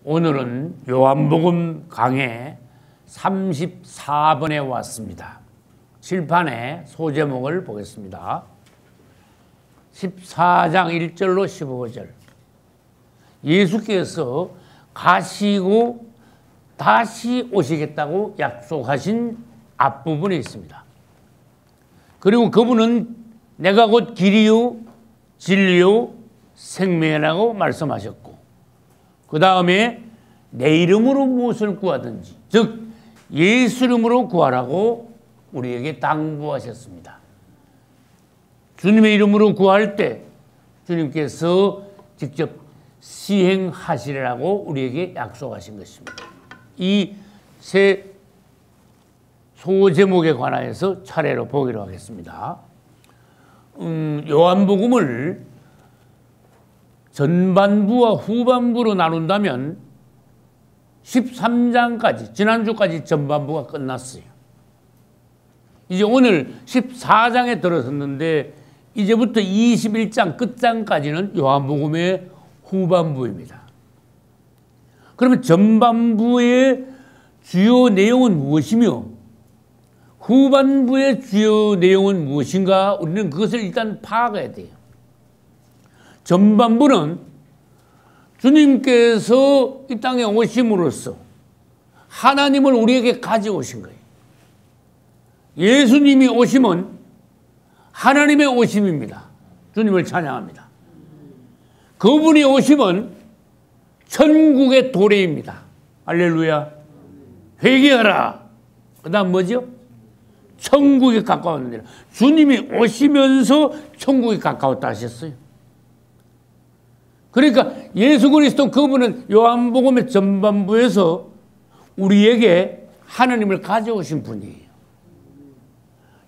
오늘은 요한복음 강해 34번에 왔습니다. 칠판의 소제목을 보겠습니다. 14장 1절로 15절. 예수께서 가시고 다시 오시겠다고 약속하신 앞부분에 있습니다. 그리고 그분은 내가 곧 길이요 진리요 생명이라고 말씀하셨고, 그 다음에 내 이름으로 무엇을 구하든지, 즉 예수 이름으로 구하라고 우리에게 당부하셨습니다. 주님의 이름으로 구할 때 주님께서 직접 시행하시리라고 우리에게 약속하신 것입니다. 이 세 소제목에 관하여서 차례로 보기로 하겠습니다. 요한복음을 전반부와 후반부로 나눈다면 13장까지, 지난주까지 전반부가 끝났어요. 이제 오늘 14장에 들어섰는데 이제부터 21장 끝장까지는 요한복음의 후반부입니다. 그러면 전반부의 주요 내용은 무엇이며 후반부의 주요 내용은 무엇인가? 우리는 그것을 일단 파악해야 돼요. 전반부는 주님께서 이 땅에 오심으로써 하나님을 우리에게 가져오신 거예요. 예수님이 오심은 하나님의 오심입니다. 주님을 찬양합니다. 그분이 오심은 천국의 도래입니다. 할렐루야. 회개하라. 그 다음 뭐죠? 천국이 가까웠느니라. 주님이 오시면서 천국이 가까웠다 하셨어요. 그러니까 예수 그리스도 그분은 요한복음의 전반부에서 우리에게 하나님을 가져오신 분이에요.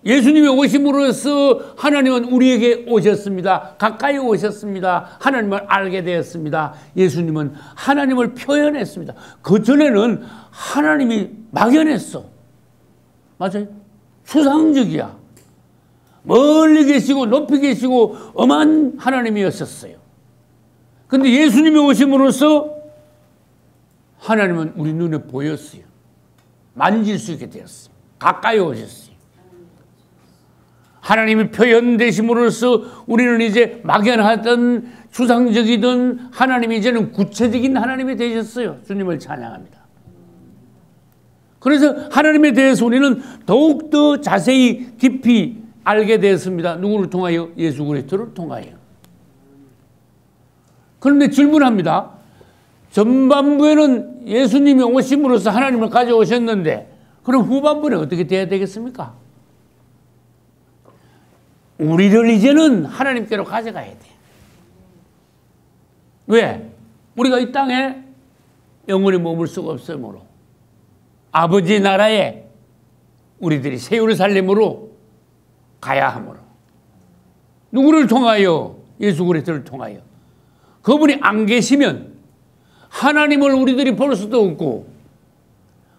예수님이 오심으로써 하나님은 우리에게 오셨습니다. 가까이 오셨습니다. 하나님을 알게 되었습니다. 예수님은 하나님을 표현했습니다. 그전에는 하나님이 막연했어. 맞아요? 추상적이야. 멀리 계시고 높이 계시고 엄한 하나님이었었어요. 근데 예수님이 오심으로써 하나님은 우리 눈에 보였어요. 만질 수 있게 되었어요. 가까이 오셨어요. 하나님이 표현되심으로써 우리는 이제 막연하던 추상적이던 하나님이 이제는 구체적인 하나님이 되셨어요. 주님을 찬양합니다. 그래서 하나님에 대해서 우리는 더욱더 자세히 깊이 알게 되었습니다. 누구를 통하여? 예수 그리스도를 통하여. 그런데 질문합니다. 전반부에는 예수님이 오심으로써 하나님을 가져오셨는데 그럼 후반부는 어떻게 돼야 되겠습니까? 우리를 이제는 하나님께로 가져가야 돼. 왜? 우리가 이 땅에 영원히 머물 수가 없으므로, 아버지 나라에 우리들이 새 예루살렘으로 가야 하므로. 누구를 통하여? 예수 그리스도를 통하여. 그분이 안 계시면 하나님을 우리들이 볼 수도 없고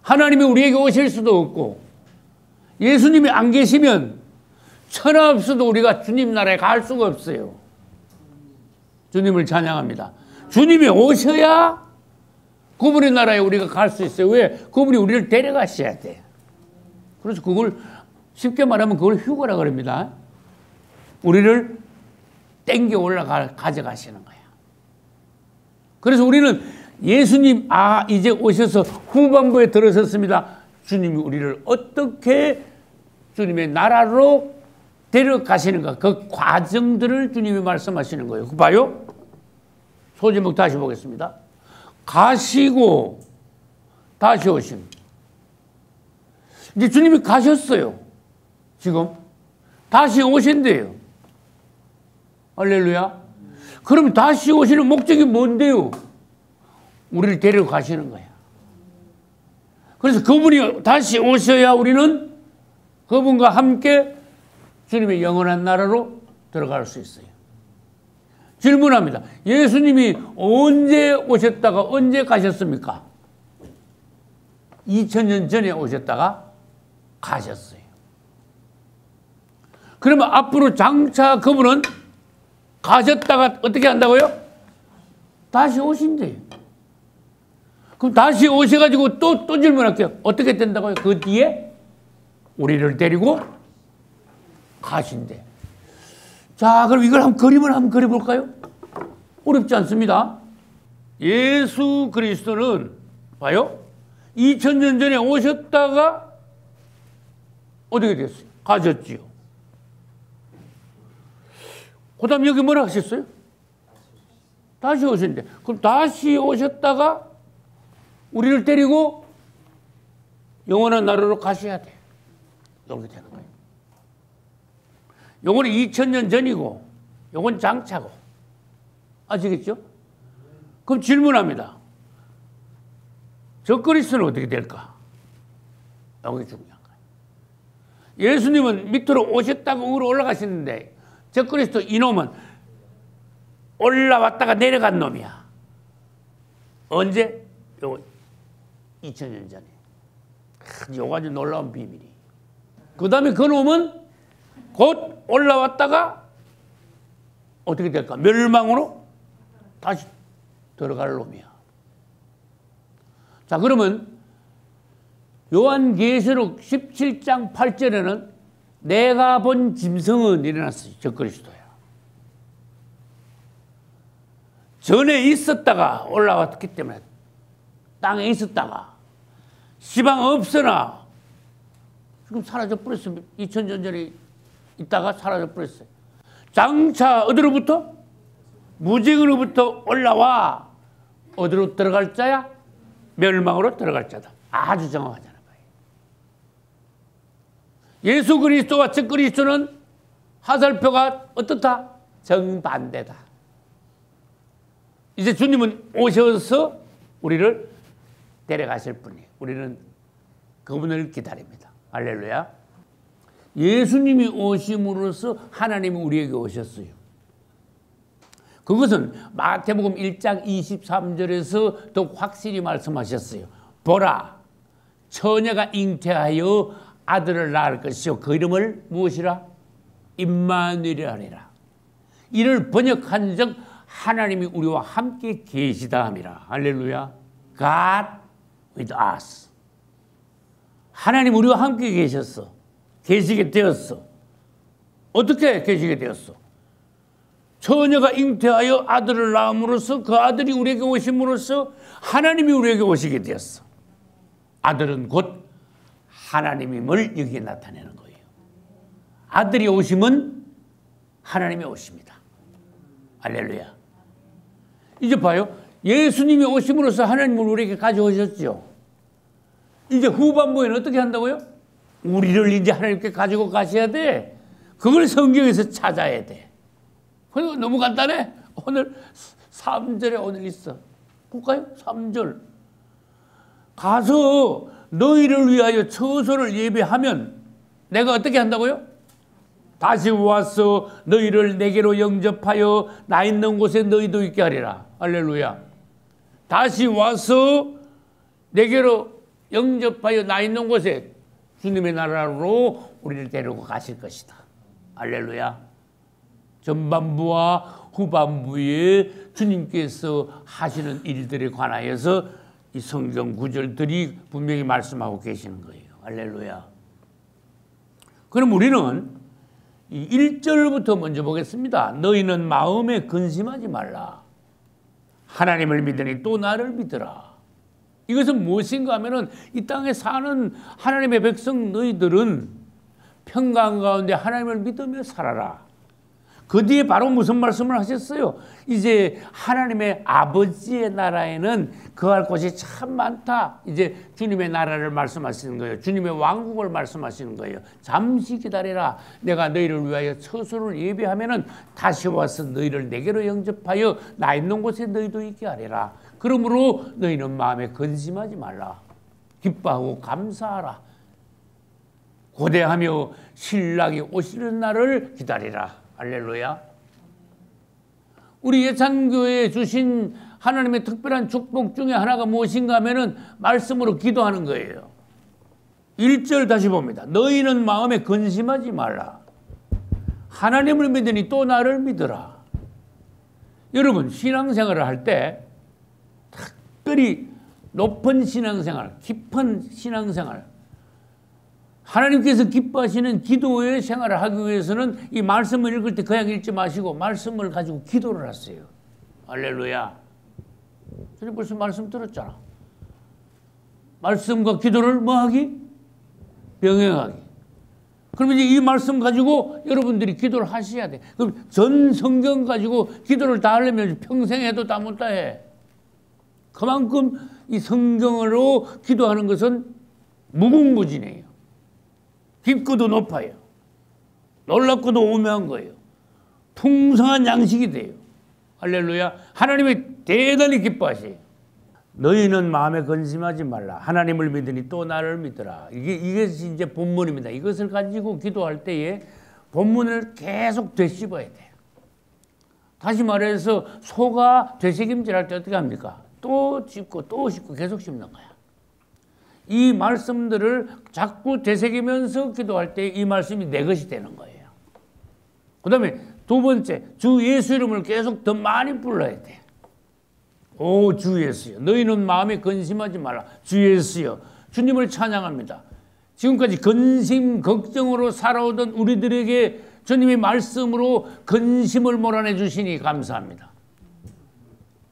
하나님이 우리에게 오실 수도 없고, 예수님이 안 계시면 천하 없어도 우리가 주님 나라에 갈 수가 없어요. 주님을 찬양합니다. 주님이 오셔야 그분의 나라에 우리가 갈 수 있어요. 왜? 그분이 우리를 데려가셔야 돼. 그래서 그걸 쉽게 말하면 그걸 휴거라 그럽니다. 우리를 땡겨 가져가시는 거야. 그래서 우리는 예수님, 이제 오셔서 후반부에 들어섰습니다. 주님이 우리를 어떻게 주님의 나라로 데려가시는가, 그 과정들을 주님이 말씀하시는 거예요. 그 봐요. 소제목 다시 보겠습니다. 가시고 다시 오심. 이제 주님이 가셨어요. 지금 다시 오신대요. 할렐루야. 그럼 다시 오시는 목적이 뭔데요? 우리를 데려가시는 거야. 그래서 그분이 다시 오셔야 우리는 그분과 함께 주님의 영원한 나라로 들어갈 수 있어요. 질문합니다. 예수님이 언제 오셨다가 언제 가셨습니까? 2000년 전에 오셨다가 가셨어요. 그러면 앞으로 장차 그분은 가셨다가 어떻게 한다고요? 다시 오신대요. 그럼 다시 오셔가지고 또 질문할게요. 어떻게 된다고요? 그 뒤에 우리를 데리고 가신대. 자, 그럼 이걸 그림을 한번 그려볼까요? 어렵지 않습니다. 예수 그리스도는 봐요. 2000년 전에 오셨다가 어떻게 됐어요? 가셨지요. 그 다음 여기 뭐라 하셨어요? 다시 오신대. 그럼 다시 오셨다가 우리를 데리고 영원한 나라로 가셔야 돼. 이렇게 되는 거예요. 요거는 2000년 전이고 요건 장차고. 아시겠죠? 그럼 질문합니다. 저 그리스도는 어떻게 될까? 이게 중요한 거예요. 예수님은 밑으로 오셨다고 위로 올라가시는데 저 그리스도 이놈은 올라왔다가 내려간 놈이야. 언제? 요거 2000년 전에. 요거 아주 놀라운 비밀이. 그 다음에 그 놈은 곧 올라왔다가 어떻게 될까? 멸망으로 다시 들어갈 놈이야. 자, 그러면 요한계시록 17장 8절에는 내가 본 짐승은 일어났어요. 저 그리스도야. 전에 있었다가 올라왔기 때문에 땅에 있었다가 시방 없으나 지금 사라져 버렸어요. 2000년 전에 있다가 사라져 버렸어요. 장차 어디로부터? 무징으로부터 올라와 어디로 들어갈 자야? 멸망으로 들어갈 자다. 아주 정확하잖아요. 예수 그리스도와 저 그리스도는 화살표가 어떻다? 정반대다. 이제 주님은 오셔서 우리를 데려가실 분이에요. 우리는 그분을 기다립니다. 할렐루야. 예수님이 오심으로써 하나님이 우리에게 오셨어요. 그것은 마태복음 1장 23절에서 더 확실히 말씀하셨어요. 보라, 처녀가 잉태하여 아들을 낳을 것이요 그 이름을 무엇이라? 임마누엘이라 하리라. 이를 번역한 적 하나님이 우리와 함께 계시다 함이라. 할렐루야. God with us. 하나님 우리와 함께 계셨어. 계시게 되었어. 어떻게 계시게 되었어? 처녀가 잉태하여 아들을 낳음으로써 그 아들이 우리에게 오심으로써 하나님이 우리에게 오시게 되었어. 아들은 곧 하나님임을 여기에 나타내는 거예요. 아들이 오심은 하나님이 오십니다. 할렐루야. 이제 봐요. 예수님이 오심으로써 하나님을 우리에게 가져오셨죠. 이제 후반부에는 어떻게 한다고요? 우리를 이제 하나님께 가지고 가셔야 돼. 그걸 성경에서 찾아야 돼. 너무 간단해. 오늘 3절에 오늘 있어. 볼까요? 3절. 가서 너희를 위하여 처소를 예비하면 내가 어떻게 한다고요? 다시 와서 너희를 내게로 영접하여 나 있는 곳에 너희도 있게 하리라. 할렐루야. 다시 와서 내게로 영접하여 나 있는 곳에 주님의 나라로 우리를 데리고 가실 것이다. 할렐루야. 전반부와 후반부에 주님께서 하시는 일들에 관하여서 이 성경 구절들이 분명히 말씀하고 계시는 거예요. 할렐루야. 그럼 우리는 이 1절부터 먼저 보겠습니다. 너희는 마음에 근심하지 말라. 하나님을 믿으니 또 나를 믿으라. 이것은 무엇인가 하면은 이 땅에 사는 하나님의 백성 너희들은 평강 가운데 하나님을 믿으며 살아라. 그 뒤에 바로 무슨 말씀을 하셨어요? 이제 하나님의 아버지의 나라에는 거할 곳이 참 많다. 이제 주님의 나라를 말씀하시는 거예요. 주님의 왕국을 말씀하시는 거예요. 잠시 기다리라. 내가 너희를 위하여 처소를 예비하면은 다시 와서 너희를 내게로 영접하여 나 있는 곳에 너희도 있게 하리라. 그러므로 너희는 마음에 근심하지 말라. 기뻐하고 감사하라. 고대하며 신랑이 오시는 날을 기다리라. 할렐루야. 우리 예찬교회에 주신 하나님의 특별한 축복 중에 하나가 무엇인가 하면은 말씀으로 기도하는 거예요. 1절 다시 봅니다. 너희는 마음에 근심하지 말라. 하나님을 믿으니 또 나를 믿으라. 여러분 신앙생활을 할 때 특별히 높은 신앙생활, 깊은 신앙생활, 하나님께서 기뻐하시는 기도의 생활을 하기 위해서는 이 말씀을 읽을 때 그냥 읽지 마시고 말씀을 가지고 기도를 하세요. 할렐루야. 저는 벌써 말씀 들었잖아. 말씀과 기도를 뭐하기? 병행하기. 그러면 이제 이 말씀 가지고 여러분들이 기도를 하셔야 돼. 그럼 전 성경 가지고 기도를 다 하려면 평생 해도 다 못 다 해. 그만큼 이 성경으로 기도하는 것은 무궁무진해요. 깊고도 높아요. 놀랍고도 오묘한 거예요. 풍성한 양식이 돼요. 할렐루야. 하나님이 대단히 기뻐하세요. 너희는 마음에 근심하지 말라. 하나님을 믿으니 또 나를 믿으라. 이게 이제 본문입니다. 이것을 가지고 기도할 때에 본문을 계속 되씹어야 돼요. 다시 말해서 소가 되새김질할 때 어떻게 합니까? 또 씹고 또 씹고 계속 씹는 거야. 이 말씀들을 자꾸 되새기면서 기도할 때 이 말씀이 내 것이 되는 거예요. 그 다음에 두 번째, 주 예수 이름을 계속 더 많이 불러야 돼. 오, 주 예수여. 너희는 마음에 근심하지 말라. 주 예수여. 주님을 찬양합니다. 지금까지 근심, 걱정으로 살아오던 우리들에게 주님이 말씀으로 근심을 몰아내 주시니 감사합니다.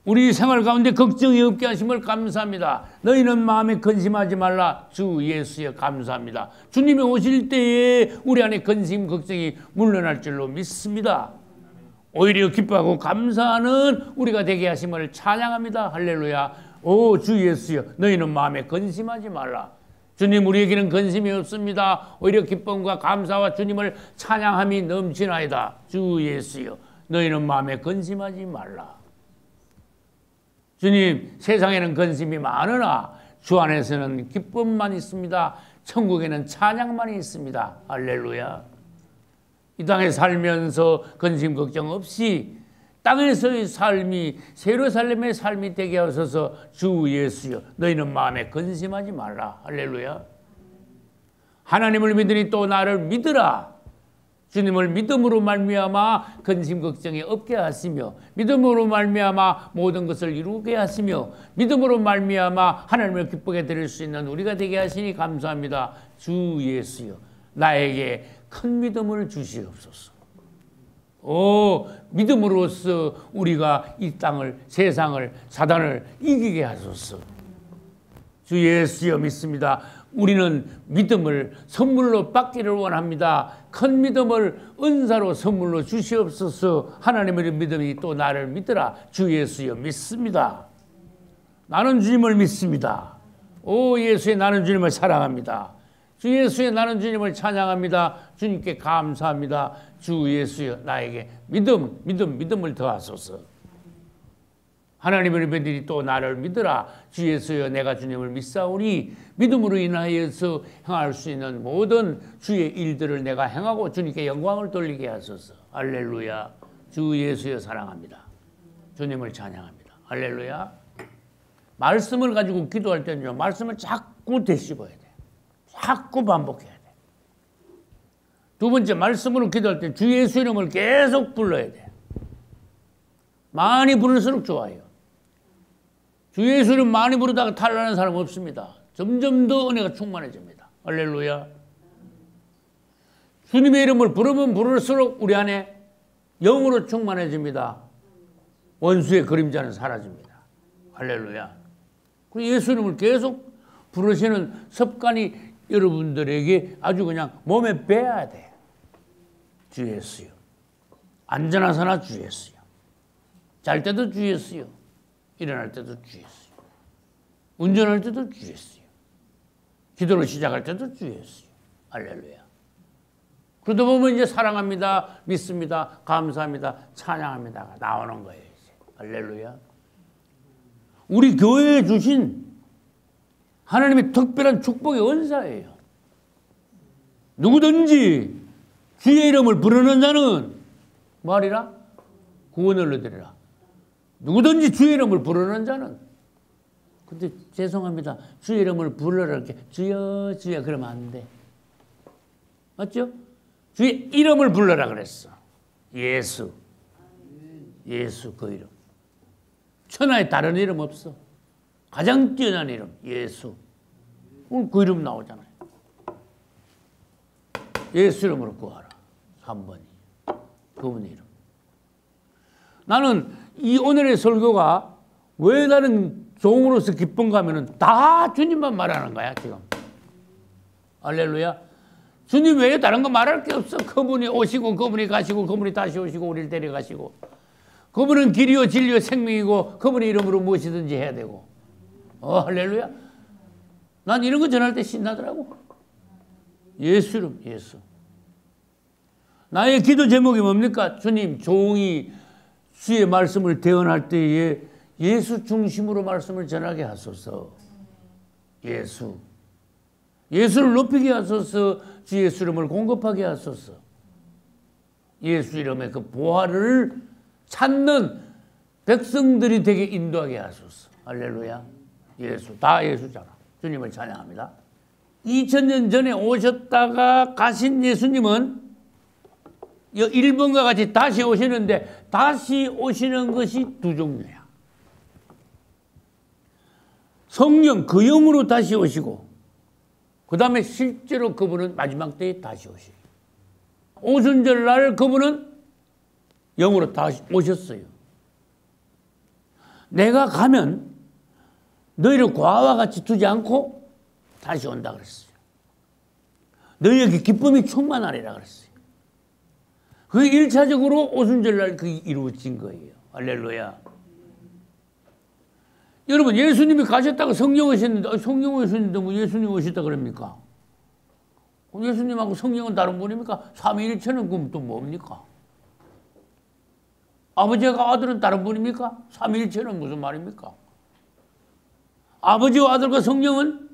우리 생활 가운데 걱정이 없게 하심을 감사합니다. 너희는 마음에 근심하지 말라. 주 예수여 감사합니다. 주님이 오실 때에 우리 안에 근심, 걱정이 물러날 줄로 믿습니다. 오히려 기뻐하고 감사하는 우리가 되게 하심을 찬양합니다. 할렐루야. 오, 주 예수여. 너희는 마음에 근심하지 말라. 주님, 우리에게는 근심이 없습니다. 오히려 기쁨과 감사와 주님을 찬양함이 넘치나이다. 주 예수여. 너희는 마음에 근심하지 말라. 주님, 세상에는 근심이 많으나 주 안에서는 기쁨만 있습니다. 천국에는 찬양만 있습니다. 할렐루야. 이 땅에 살면서 근심 걱정 없이 땅에서의 삶이 예루살렘의 삶이 되게 하소서. 주 예수여. 너희는 마음에 근심하지 말라. 할렐루야. 하나님을 믿으니 또 나를 믿으라. 주님을 믿음으로 말미암아 근심 걱정이 없게 하시며 믿음으로 말미암아 모든 것을 이루게 하시며 믿음으로 말미암아 하나님을 기쁘게 드릴 수 있는 우리가 되게 하시니 감사합니다. 주 예수여. 나에게 큰 믿음을 주시옵소서. 오, 믿음으로써 우리가 이 땅을, 세상을, 사단을 이기게 하소서. 주 예수여 믿습니다. 우리는 믿음을 선물로 받기를 원합니다. 큰 믿음을 은사로 선물로 주시옵소서. 하나님의 믿음이 또 나를 믿으라. 주 예수여 믿습니다. 나는 주님을 믿습니다. 오, 예수의 나는 주님을 사랑합니다. 주 예수의 나는 주님을 찬양합니다. 주님께 감사합니다. 주 예수여 나에게 믿음을 더하소서. 하나님을 믿으니 또 나를 믿으라. 주 예수여 내가 주님을 믿사오니 믿음으로 인하여서 행할 수 있는 모든 주의 일들을 내가 행하고 주님께 영광을 돌리게 하소서. 할렐루야. 주 예수여 사랑합니다. 주님을 찬양합니다. 할렐루야. 말씀을 가지고 기도할 때는요, 말씀을 자꾸 되씹어야 돼. 자꾸 반복해야 돼. 두 번째, 말씀으로 기도할 때 주 예수 이름을 계속 불러야 돼. 많이 부를수록 좋아요. 주 예수 이름 많이 부르다가 탈락하는 사람 없습니다. 점점 더 은혜가 충만해집니다. 할렐루야. 주님의 이름을 부르면 부를수록 우리 안에 영으로 충만해집니다. 원수의 그림자는 사라집니다. 할렐루야. 그리고 예수 이름을 계속 부르시는 습관이 여러분들에게 아주 그냥 몸에 배야 돼. 주 예수요. 안전하사나 주 예수요. 잘 때도 주 예수요. 일어날 때도 주 예수요. 운전할 때도 주 예수요. 기도를 시작할 때도 주 예수요. 할렐루야. 그러다 보면 이제 사랑합니다, 믿습니다, 감사합니다, 찬양합니다 나오는 거예요. 이제. 할렐루야. 우리 교회에 주신 하나님의 특별한 축복의 은사예요. 누구든지 주의 이름을 부르는 자는 뭐하리라? 구원을 얻으리라. 누구든지 주의 이름을 부르는 자는. 근데 죄송합니다. 주의 이름을 불러라 이렇게 주여 주여 그러면 안 돼. 맞죠? 주의 이름을 불러라 그랬어. 예수. 예수 그 이름. 천하에 다른 이름 없어. 가장 뛰어난 이름 예수. 오늘 그 이름 나오잖아요. 예수 이름으로 구하라. 3번이 그분의 이름. 나는 이 오늘의 설교가 왜 나는 종으로서 기쁜가 하면은 다 주님만 말하는 거야 지금. 할렐루야. 주님 외에 다른 거 말할 게 없어. 그분이 오시고 그분이 가시고 그분이 다시 오시고 우리를 데려가시고 그분은 길이요 진리요 생명이고 그분의 이름으로 무엇이든지 해야 되고. 할렐루야. 난 이런 거 전할 때 신나더라고. 예수 이름 예수. 나의 기도 제목이 뭡니까? 주님 종이 주의 말씀을 대언할 때에 예수 중심으로 말씀을 전하게 하소서. 예수. 예수를 높이게 하소서. 주 예수 이름을 공급하게 하소서. 예수 이름의 그 보화를 찾는 백성들이 되게 인도하게 하소서. 할렐루야. 예수. 다 예수잖아. 주님을 찬양합니다. 2000년 전에 오셨다가 가신 예수님은 1번과 같이 다시 오시는데 다시 오시는 것이 두 종류야. 성령 그 영으로 다시 오시고 그 다음에 실제로 그분은 마지막 때에 다시 오시고 오순절날 그분은 영으로 다시 오셨어요. 내가 가면 너희를 과와 같이 두지 않고 다시 온다 그랬어요. 너희에게 기쁨이 충만하리라 그랬어요. 그게 1차적으로 오순절날 그게 이루어진 거예요. 할렐루야. 여러분 예수님이 가셨다가 성령 오셨는데 성령 오셨는데 뭐 예수님 오셨다 그럽니까? 예수님하고 성령은 다른 분입니까? 삼위일체는 그럼 또 뭡니까? 아버지와 아들은 다른 분입니까? 삼위일체는 무슨 말입니까? 아버지와 아들과 성령은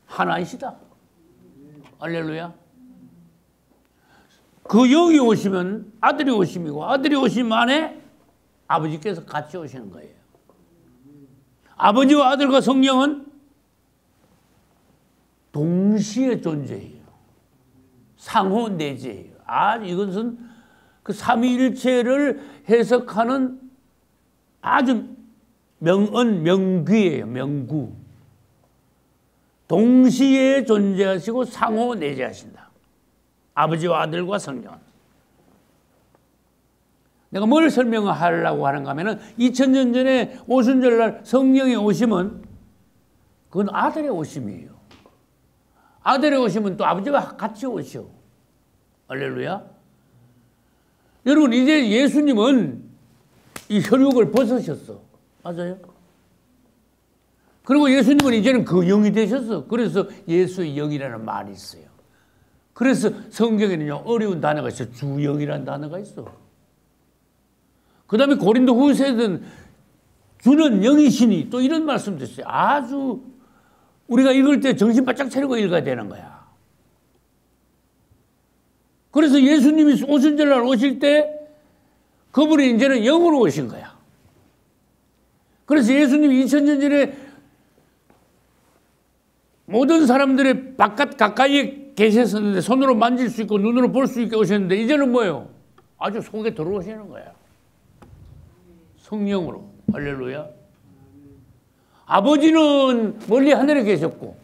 하나이시다. 할렐루야. 그 영이 오시면 아들이 오심이고 아들이 오심 안에 아버지께서 같이 오시는 거예요. 아버지와 아들과 성령은 동시에 존재해요. 상호 내재예요. 이것은 그 삼위일체를 해석하는 아주 명귀예요. 명구. 동시에 존재하시고 상호 내재하신다. 아버지와 아들과 성령. 내가 뭘 설명하려고 하는가 하면은 2000년 전에 오순절날 성령의 오심은 그건 아들의 오심이에요. 아들의 오심은 또 아버지와 같이 오시오. 할렐루야. 여러분 이제 예수님은 이 혈육을 벗으셨어. 맞아요? 그리고 예수님은 이제는 그 영이 되셨어. 그래서 예수의 영이라는 말이 있어요. 그래서 성경에는요 어려운 단어가 있어. 주영이라는 단어가 있어. 그 다음에 고린도 후서에는 주는 영이시니 또 이런 말씀도 있어요. 아주 우리가 읽을 때 정신 바짝 차리고 읽어야 되는 거야. 그래서 예수님이 오순절날 오실 때 그분이 이제는 영으로 오신 거야. 그래서 예수님이 2000년 전에 모든 사람들의 바깥 가까이에 계셨었는데 손으로 만질 수 있고 눈으로 볼 수 있게 오셨는데 이제는 뭐예요? 아주 속에 들어오시는 거야. 성령으로. 할렐루야. 아버지는 멀리 하늘에 계셨고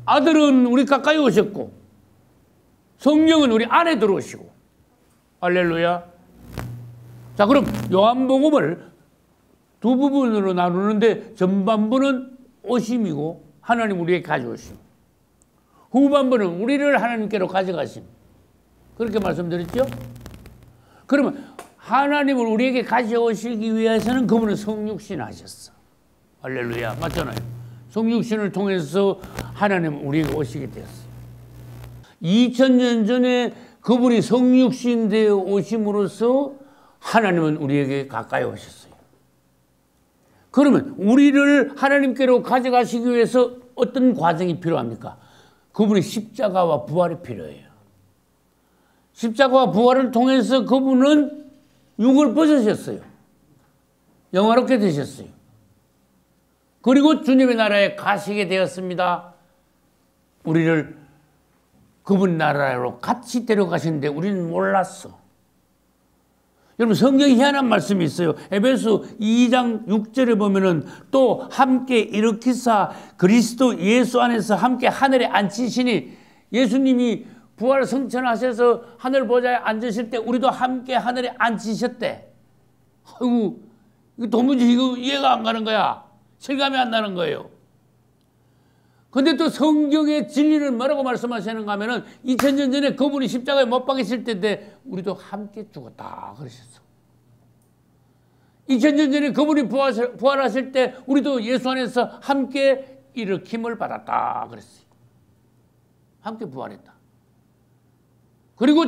아들은 우리 가까이 오셨고 성령은 우리 안에 들어오시고. 할렐루야. 자, 그럼 요한복음을 두 부분으로 나누는데 전반부는 오심이고 하나님 우리에게 가져오심. 후반부는 우리를 하나님께로 가져가심. 그렇게 말씀드렸죠? 그러면 하나님을 우리에게 가져오시기 위해서는 그분은 성육신 하셨어. 할렐루야. 맞잖아요. 성육신을 통해서 하나님은 우리에게 오시게 되었어요. 2000년 전에 그분이 성육신 되어 오심으로써 하나님은 우리에게 가까이 오셨어요. 그러면 우리를 하나님께로 가져가시기 위해서 어떤 과정이 필요합니까? 그분의 십자가와 부활이 필요해요. 십자가와 부활을 통해서 그분은 육을 벗으셨어요. 영화롭게 되셨어요. 그리고 주님의 나라에 가시게 되었습니다. 우리를 그분 나라로 같이 데려가시는데 우리는 몰랐어. 여러분 성경에 희한한 말씀이 있어요. 에베소 2장 6절에 보면은 또 함께 일으키사 그리스도 예수 안에서 함께 하늘에 앉히시니 예수님이 부활 성천하셔서 하늘 보좌에 앉으실 때 우리도 함께 하늘에 앉히셨대. 아이고 이거 도무지 이거 이해가 안 가는 거야. 실감이 안 나는 거예요. 근데 또 성경의 진리는 뭐라고 말씀하시는가 하면은 2000년 전에 그분이 십자가에 못 박히실 때인데 우리도 함께 죽었다 그러셨어. 2000년 전에 그분이 부활하실 때 우리도 예수 안에서 함께 일으킴을 받았다 그랬어요. 함께 부활했다. 그리고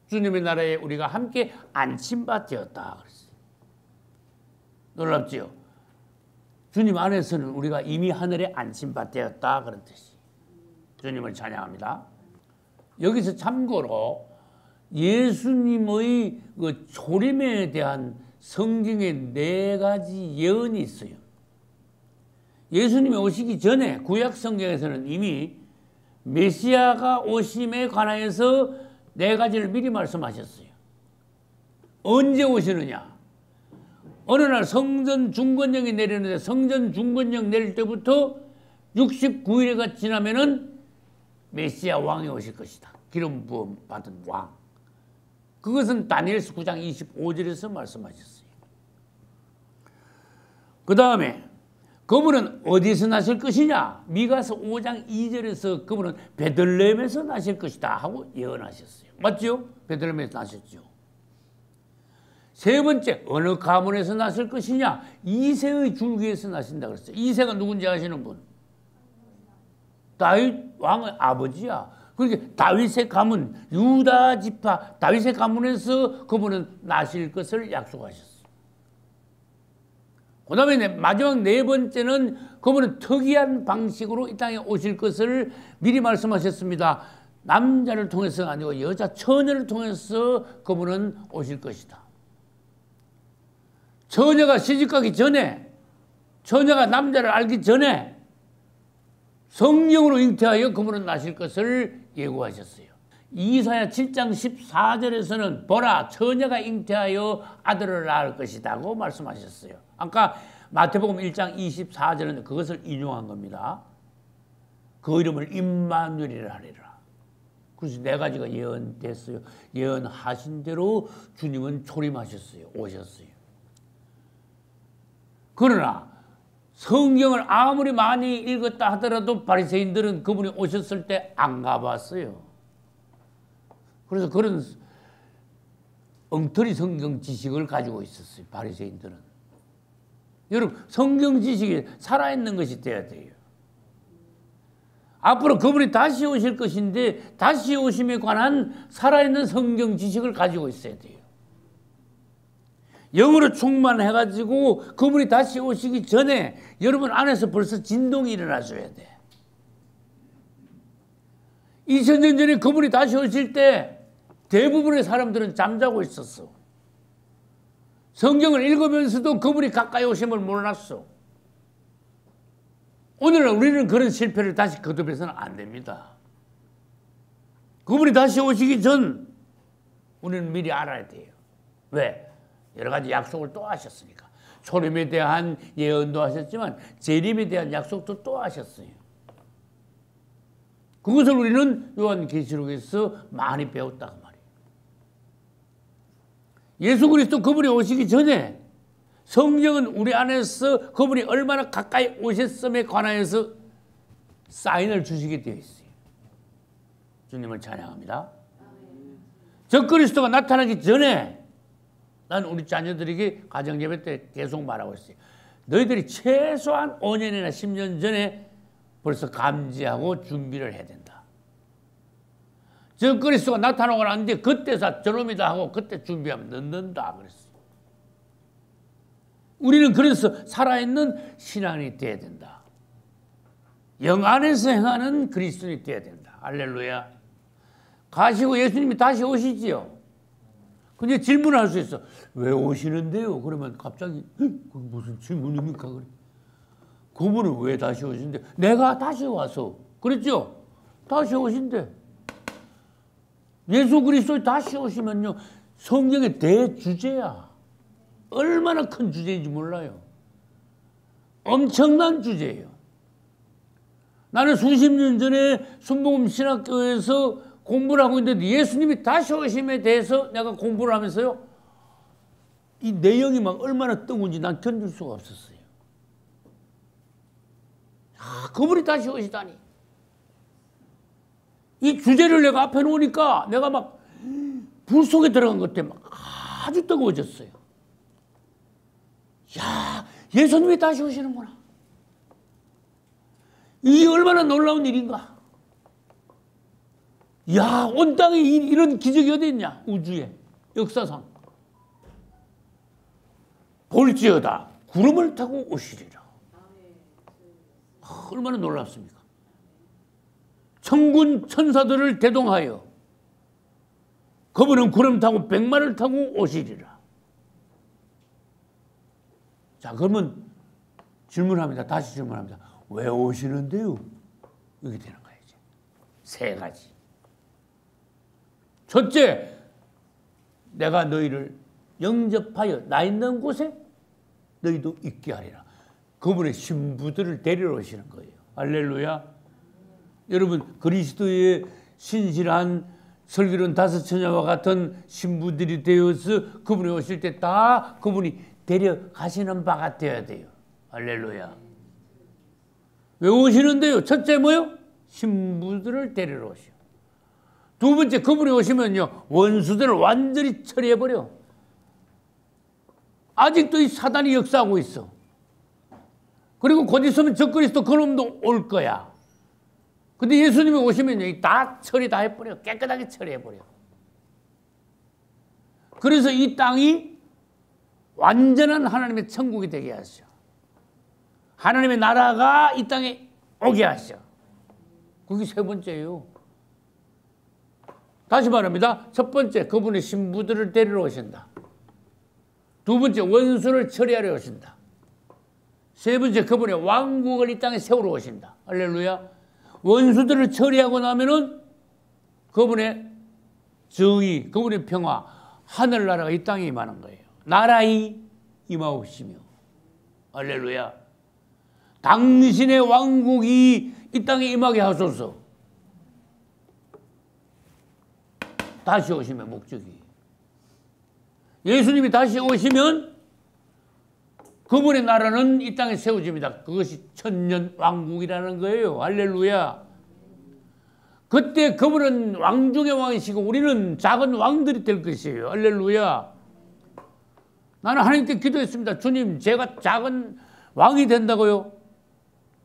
주님의 나라에 우리가 함께 안침바 되었다 그랬어요. 놀랍지요? 주님 안에서는 우리가 이미 하늘에 안침바 되었다 그런 뜻이. 주님을 찬양합니다. 여기서 참고로 예수님의 그 초림에 대한 성경의 4가지 예언이 있어요. 예수님이 오시기 전에 구약 성경에서는 이미 메시아가 오심에 관하여서 4가지를 미리 말씀하셨어요. 언제 오시느냐? 어느 날 성전 중건령이 내리는데 성전 중건령 내릴 때부터 69일가 지나면은 메시아 왕이 오실 것이다. 기름 부음 받은 왕. 그것은 다니엘서 9장 25절에서 말씀하셨어요. 그 다음에 그분은 어디서 나실 것이냐? 미가서 5장 2절에서 그분은 베들레헴에서 나실 것이다 하고 예언하셨어요. 맞죠? 베들레헴에서 나셨죠. 세 번째, 어느 가문에서 나실 것이냐? 이새의 줄기에서 나신다 그랬어요. 이새가 누군지 아시는 분? 다윗 왕의 아버지야. 그러니까 다윗의 가문, 유다 지파, 다윗의 가문에서 그분은 나실 것을 약속하셨어요. 그 다음에 마지막 4번째는 그분은 특이한 방식으로 이 땅에 오실 것을 미리 말씀하셨습니다. 남자를 통해서가 아니고 여자 처녀를 통해서 그분은 오실 것이다. 처녀가 시집가기 전에, 처녀가 남자를 알기 전에 성령으로 잉태하여 그분은 나실 것을 예고하셨어요. 이사야 7장 14절에서는 보라 처녀가 잉태하여 아들을 낳을 것이라고 말씀하셨어요. 아까 마태복음 1장 24절은 그것을 인용한 겁니다. 그 이름을 임마누엘이라 하리라. 그래서 4가지가 예언됐어요. 예언하신 대로 주님은 초림하셨어요. 오셨어요. 그러나 성경을 아무리 많이 읽었다 하더라도 바리새인들은 그분이 오셨을 때 안 가봤어요. 그래서 그런 엉터리 성경 지식을 가지고 있었어요. 바리새인들은. 여러분 성경 지식이 살아있는 것이 돼야 돼요. 앞으로 그분이 다시 오실 것인데 다시 오심에 관한 살아있는 성경 지식을 가지고 있어야 돼요. 영으로 충만해가지고 그분이 다시 오시기 전에 여러분 안에서 벌써 진동이 일어나줘야 돼. 2000년 전에 그분이 다시 오실 때 대부분의 사람들은 잠자고 있었어. 성경을 읽으면서도 그분이 가까이 오심을 몰랐어. 오늘날 우리는 그런 실패를 다시 거듭해서는 안 됩니다. 그분이 다시 오시기 전 우리는 미리 알아야 돼요. 왜? 여러 가지 약속을 또 하셨으니까. 초림에 대한 예언도 하셨지만 재림에 대한 약속도 또 하셨어요. 그것을 우리는 요한계시록에서 많이 배웠다고 말이에요. 예수 그리스도 그분이 오시기 전에 성경은 우리 안에서 그분이 얼마나 가까이 오셨음에 관하여서 사인을 주시게 되어 있어요. 주님을 찬양합니다. 적그리스도가 나타나기 전에 난 우리 자녀들에게 가정예배 때 계속 말하고 있어요. 너희들이 최소한 5년이나 10년 전에 벌써 감지하고 준비를 해야 된다. 적그리스도가 나타나고 나는데 그때서 저놈이다 하고 그때 준비하면 늦는다 그랬어요. 우리는 그래서 살아있는 신앙이 돼야 된다. 영 안에서 행하는 그리스도인이 돼야 된다. 할렐루야. 가시고 예수님이 다시 오시지요. 근데 질문을 할 수 있어. 왜 오시는데요? 그러면 갑자기 무슨 질문입니까? 그래. 그분은 왜 다시 오신대? 내가 다시 와서. 그랬죠? 다시 오신대. 예수 그리스도 다시 오시면요. 성경의 대주제야. 얼마나 큰 주제인지 몰라요. 엄청난 주제예요. 나는 수십 년 전에 순복음 신학교에서 공부를 하고 있는데 예수님이 다시 오심에 대해서 내가 공부를 하면서요, 이 내용이 막 얼마나 뜨거운지 난 견딜 수가 없었어요. 그분이 다시 오시다니. 이 주제를 내가 앞에 놓으니까 내가 막 불 속에 들어간 것 때문에 아주 뜨거워졌어요. 야, 예수님이 다시 오시는구나. 이게 얼마나 놀라운 일인가. 야, 온 땅에 이런 기적이 어디 있냐, 우주에, 역사상. 볼지어다 구름을 타고 오시리라. 얼마나 놀랍습니까? 천군 천사들을 대동하여 그분은 구름 타고 백마를 타고 오시리라. 자, 그러면 질문합니다. 다시 질문합니다. 왜 오시는데요? 이렇게 되는 거예요. 이제 세 가지. 첫째, 내가 너희를 영접하여 나 있는 곳에 너희도 있게 하리라. 그분의 신부들을 데리러 오시는 거예요. 할렐루야. 여러분, 그리스도의 신실한 설교는 다섯 처녀와 같은 신부들이 되어서 그분이 오실 때 다 그분이 데려가시는 바가 되어야 돼요. 할렐루야. 왜 오시는데요? 첫째 뭐요? 신부들을 데리러 오시오. 두 번째, 그분이 오시면요, 원수들을 완전히 처리해버려. 아직도 이 사단이 역사하고 있어. 그리고 곧 있으면 적그리스도 그놈도 올 거야. 근데 예수님이 오시면요, 다 처리 다 해버려. 깨끗하게 처리해버려. 그래서 이 땅이 완전한 하나님의 천국이 되게 하셔. 하나님의 나라가 이 땅에 오게 하셔. 그게 세 번째예요. 다시 말합니다. 첫 번째, 그분의 신부들을 데리러 오신다. 두 번째, 원수를 처리하려 오신다. 세 번째, 그분의 왕국을 이 땅에 세우러 오신다. 할렐루야. 원수들을 처리하고 나면은 그분의 정의, 그분의 평화, 하늘나라가 이 땅에 임하는 거예요. 나라의 임하옵시며. 할렐루야. 당신의 왕국이 이 땅에 임하게 하소서. 다시 오시면 목적이. 예수님이 다시 오시면 그분의 나라는 이 땅에 세워집니다. 그것이 천년 왕국이라는 거예요. 할렐루야. 그때 그분은 왕 중의 왕이시고 우리는 작은 왕들이 될 것이에요. 할렐루야. 나는 하나님께 기도했습니다. 주님, 제가 작은 왕이 된다고요?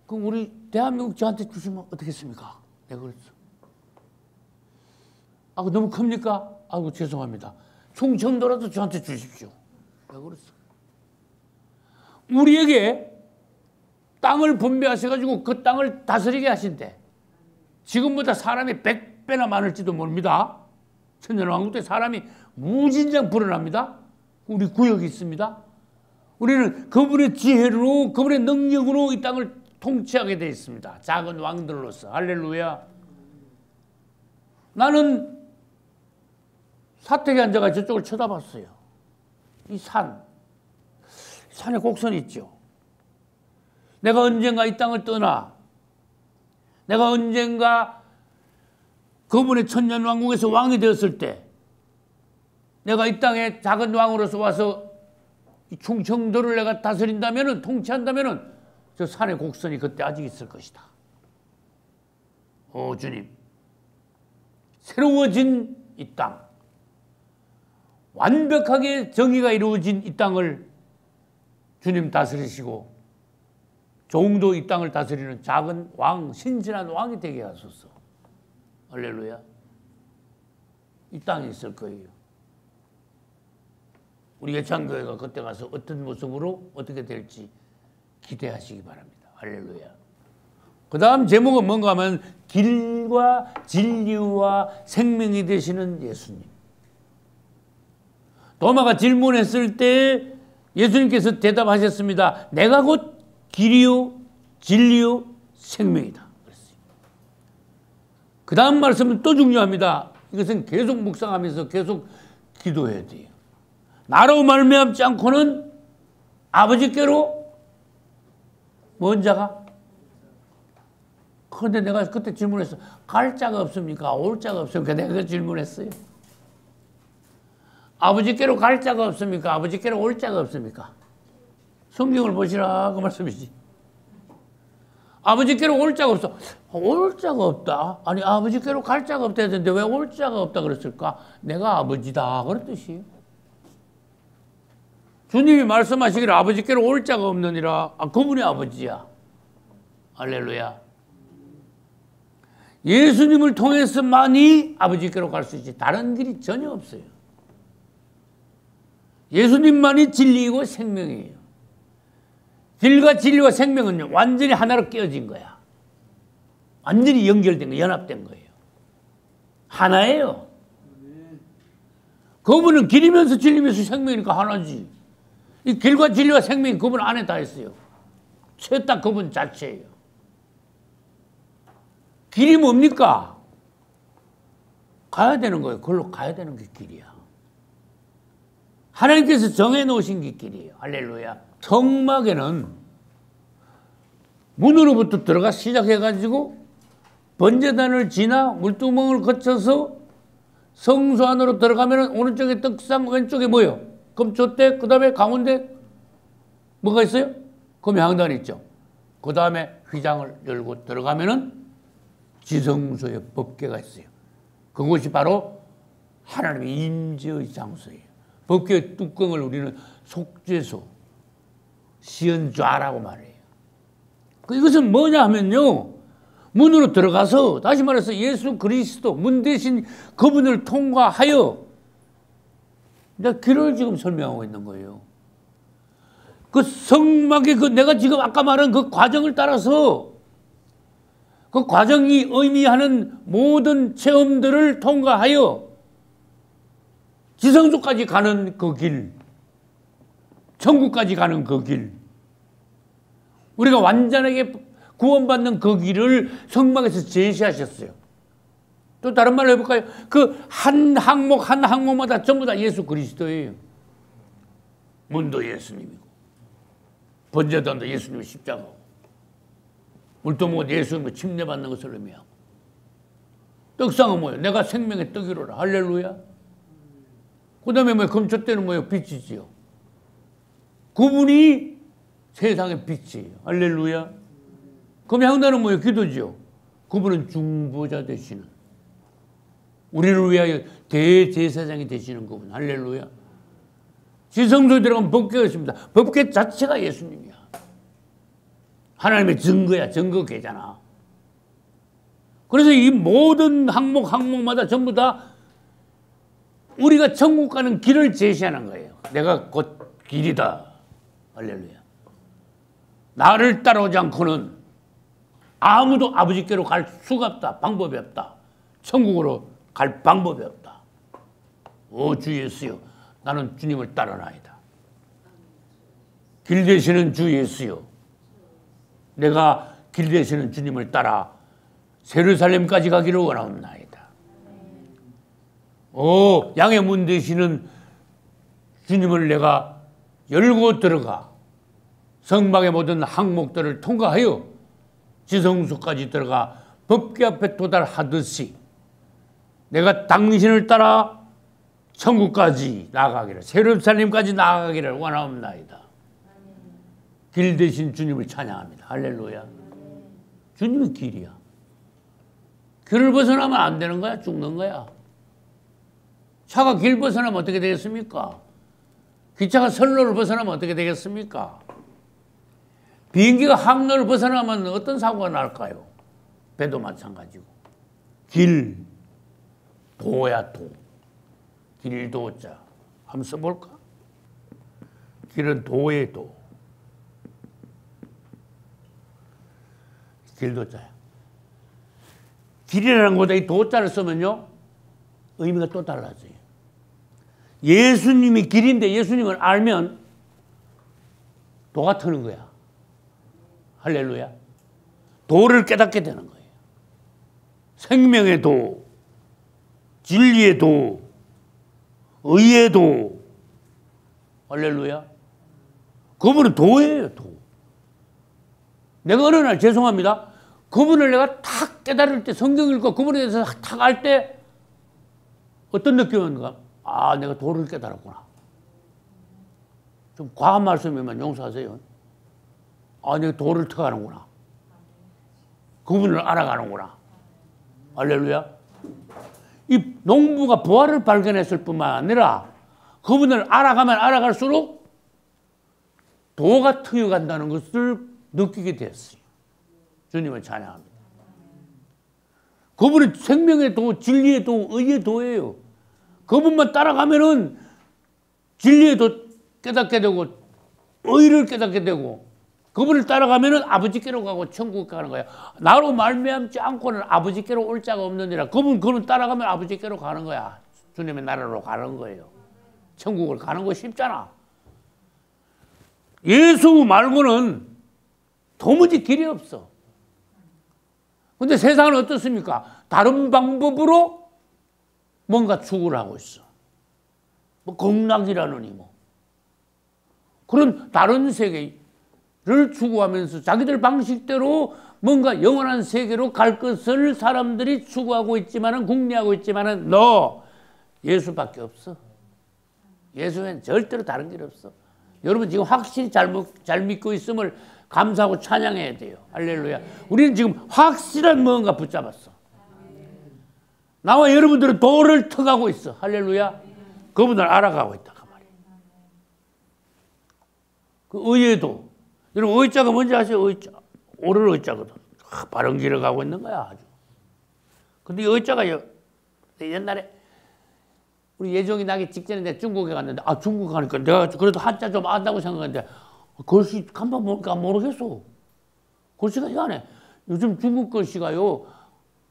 그럼 우리 대한민국 저한테 주시면 어떻겠습니까? 내가 그랬어. 너무 큽니까? 죄송합니다. 충청도라도 저한테 주십시오. 내가 그랬어. 우리에게 땅을 분배하셔가지고 그 땅을 다스리게 하신대. 지금보다 사람이 100배나 많을지도 모릅니다. 천년왕국 때 사람이 무진장 불어납니다. 우리 구역이 있습니다. 우리는 그분의 지혜로, 그분의 능력으로 이 땅을 통치하게 되어 있습니다. 작은 왕들로서. 할렐루야. 나는 사택에 앉아가 저쪽을 쳐다봤어요. 이 산에 곡선이 있죠. 내가 언젠가 이 땅을 떠나, 내가 언젠가 그분의 천년왕국에서 왕이 되었을 때, 내가 이 땅에 작은 왕으로서 와서 이 충청도를 내가 다스린다면은, 통치한다면은 저 산의 곡선이 그때 아직 있을 것이다. 오 주님, 새로워진 이 땅, 완벽하게 정의가 이루어진 이 땅을 주님 다스리시고 종도 이 땅을 다스리는 작은 왕, 신실한 왕이 되게 하소서. 할렐루야. 이 땅에 있을 거예요. 우리 예창교회가 그때 가서 어떤 모습으로 어떻게 될지 기대하시기 바랍니다. 할렐루야. 그 다음 제목은 뭔가 하면 길과 진리와 생명이 되시는 예수님. 도마가 질문했을 때 예수님께서 대답하셨습니다. 내가 곧 길이요 진리요 생명이다. 그 다음 말씀은 또 중요합니다. 이것은 계속 묵상하면서 계속 기도해야 돼요. 나로 말미암지 않고는 아버지께로 먼 자가. 그런데 내가 그때 질문했어. 갈 자가 없습니까? 올 자가 없습니까? 내가 그 질문했어요. 아버지께로 갈 자가 없습니까? 아버지께로 올 자가 없습니까? 성경을 보시라 그 말씀이지. 아버지께로 올 자가 없어. 올 자가 없다? 아니 아버지께로 갈 자가 없다 했는데 왜 올 자가 없다 그랬을까? 내가 아버지다 그런 뜻이에요. 주님이 말씀하시기를 아버지께로 올 자가 없느니라. 그분이 아버지야. 할렐루야. 예수님을 통해서만이 아버지께로 갈 수 있지 다른 길이 전혀 없어요. 예수님만이 진리이고 생명이에요. 길과 진리와 생명은 완전히 하나로 깨어진 거야. 완전히 연결된 거, 연합된 거예요. 하나예요. 그분은 길이면서 진리면서 생명이니까 하나지. 이 길과 진리와 생명이 그분 안에 다 있어요. 딱 그분 자체예요. 길이 뭡니까? 가야 되는 거예요. 그걸로 가야 되는 게 길이야. 하나님께서 정해놓으신 게 길이에요. 할렐루야. 성막에는 문으로부터 들어가 시작해가지고 번제단을 지나 물두멍을 거쳐서 성소 안으로 들어가면 오른쪽에 떡상, 왼쪽에 뭐요? 금초대, 그 다음에 가운데 뭐가 있어요? 금향단이 있죠. 그 다음에 휘장을 열고 들어가면은 지성소의 법궤가 있어요. 그곳이 바로 하나님의 임재의 장소예요. 법궤의 뚜껑을 우리는 속죄소, 시은좌라고 말해요. 이것은 뭐냐 하면요. 문으로 들어가서 다시 말해서 예수 그리스도 문 대신 그분을 통과하여 길을 지금 설명하고 있는 거예요. 그 성막의 내가 지금 아까 말한 그 과정을 따라서 그 과정이 의미하는 모든 체험들을 통과하여 지성소까지 가는 그 길, 천국까지 가는 그 길, 우리가 완전하게 구원받는 그 길을 성막에서 제시하셨어요. 또 다른 말로 해볼까요? 그 한 항목 한 항목마다 전부 다 예수 그리스도예요. 문도 예수님이고 번제단도 예수님의 십자가고 물두멍은 예수님의 침례받는 것을 의미하고 떡상은 뭐예요? 내가 생명의 떡이로라. 할렐루야. 그 다음에 뭐예요? 금초대는 뭐예요? 빛이지요. 그분이 세상의 빛이에요. 할렐루야. 금향단은 뭐예요? 기도지요. 그분은 중보자 되시는, 우리를 위하여 대제사장이 되시는 그분. 할렐루야. 지성소에 들어가면 법궤가 있습니다. 법궤 자체가 예수님이야. 하나님의 증거야. 증거궤잖아. 그래서 이 모든 항목마다 전부 다 우리가 천국 가는 길을 제시하는 거예요. 내가 곧 길이다. 할렐루야. 나를 따라오지 않고는 아무도 아버지께로 갈 수가 없다. 방법이 없다. 천국으로 갈 방법이 없다. 오 주 예수여, 나는 주님을 따라나이다. 길 되시는 주 예수여, 내가 길 되시는 주님을 따라 예루살렘까지 가기를 원하옵나이다. 오, 양의 문 되시는 주님을 내가 열고 들어가 성막의 모든 항목들을 통과하여 지성소까지 들어가 법궤 앞에 도달하듯이 내가 당신을 따라 천국까지 나아가기를, 예루살렘까지 나아가기를 원하옵나이다. 길 대신 주님을 찬양합니다. 할렐루야. 주님이 길이야. 길을 벗어나면 안 되는 거야? 죽는 거야. 차가 길 벗어나면 어떻게 되겠습니까? 기차가 선로를 벗어나면 어떻게 되겠습니까? 비행기가 항로를 벗어나면 어떤 사고가 날까요? 배도 마찬가지고. 길, 도야 도. 길도자. 한번 써볼까? 길은 도의 도. 길도자야. 길이라는 것보다 이 도자를 쓰면요, 의미가 또 달라져요. 예수님이 길인데 예수님을 알면 도가 트는 거야. 할렐루야. 도를 깨닫게 되는 거예요. 생명의 도, 진리의 도, 의의 도. 할렐루야. 그분은 도예요, 도. 내가 어느 날 죄송합니다. 그분을 내가 탁 깨달을 때, 성경 읽고 그분에 대해서 탁 알 때 어떤 느낌인가? 아, 내가 도를 깨달았구나. 좀 과한 말씀이면 용서하세요. 아, 내가 도를 터가는구나. 그분을 알아가는구나. 할렐루야. 이 농부가 부활을 발견했을 뿐만 아니라 그분을 알아가면 알아갈수록 도가 트여간다는 것을 느끼게 됐어요. 주님을 찬양합니다. 그분은 생명의 도, 진리의 도, 의의 도예요. 그분만 따라가면은 진리의 도 깨닫게 되고 의를 깨닫게 되고 그분을 따라가면은 아버지께로 가고 천국 가는 거야. 나로 말미암지 않고는 아버지께로 올 자가 없느니라. 그분 따라가면 아버지께로 가는 거야. 주님의 나라로 가는 거예요. 천국을 가는 거 쉽잖아. 예수 말고는 도무지 길이 없어. 근데 세상은 어떻습니까? 다른 방법으로 뭔가 추구를 하고 있어. 뭐 공락이라느니 뭐. 그런 다른 세계를 추구하면서 자기들 방식대로 뭔가 영원한 세계로 갈 것을 사람들이 추구하고 있지만은 궁리하고 있지만은 너 예수밖에 없어. 예수는 절대로 다른 길 없어. 여러분 지금 확실히 잘 믿고 있음을 감사하고 찬양해야 돼요. 할렐루야. 우리는 지금 확실한 무언가 붙잡았어. 나와 여러분들은 도를 터가고 있어. 할렐루야. 그분을 알아가고 있다. 그 말이에요. 그 의의 도. 여러분 의자가 뭔지 아세요? 의자. 옳은 의자거든. 바른 길을 가고 있는 거야. 아주. 근데 이 의자가 옛날에 우리 예정이 나기 직전에 내가 중국에 갔는데 중국 가니까 내가 그래도 한자 좀 안다고 생각했는데 글씨 간판 보니까 모르겠어. 글씨가 희한해. 요즘 중국 글씨가요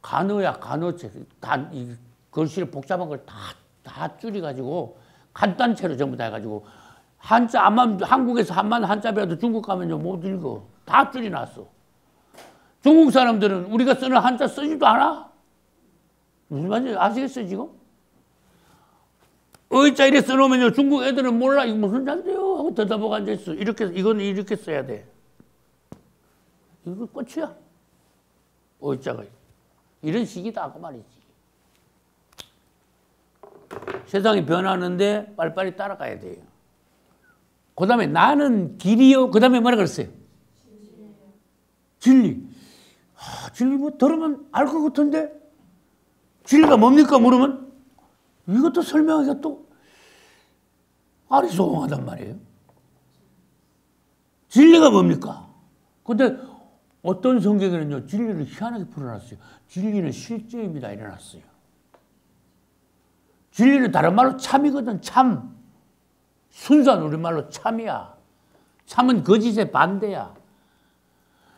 간어야 간어체. 이 글씨를 복잡한 걸 다 줄여가지고 간단체로 전부 다 해가지고 한자 한국에서 한자 배워도 중국 가면요 못 읽어. 다 줄여놨어. 중국 사람들은 우리가 쓰는 한자 쓰지도 않아. 무슨 말인지 아시겠어요 지금? 의자 이렇게 써놓으면요 중국 애들은 몰라. 이거 무슨 잔데요? 하고 대답하고 앉아있어. 이건 이렇게 써야 돼. 이거 끝이야. 의자가. 이런 식이다 그 말이지. 세상이 변하는데 빨리빨리 따라가야 돼요. 그 다음에 나는 길이요. 그 다음에 뭐라 그랬어요? 진리. 진리 뭐 들으면 알 것 같은데 진리가 뭡니까 물으면 이것도 설명하기가 또 아리송하단 말이에요. 진리가 뭡니까? 근데 어떤 성경에는요 진리를 희한하게 풀어놨어요. 진리는 실제입니다 이래놨어요. 진리는 다른 말로 참이거든. 참. 순수한 우리말로 참이야. 참은 거짓의 반대야.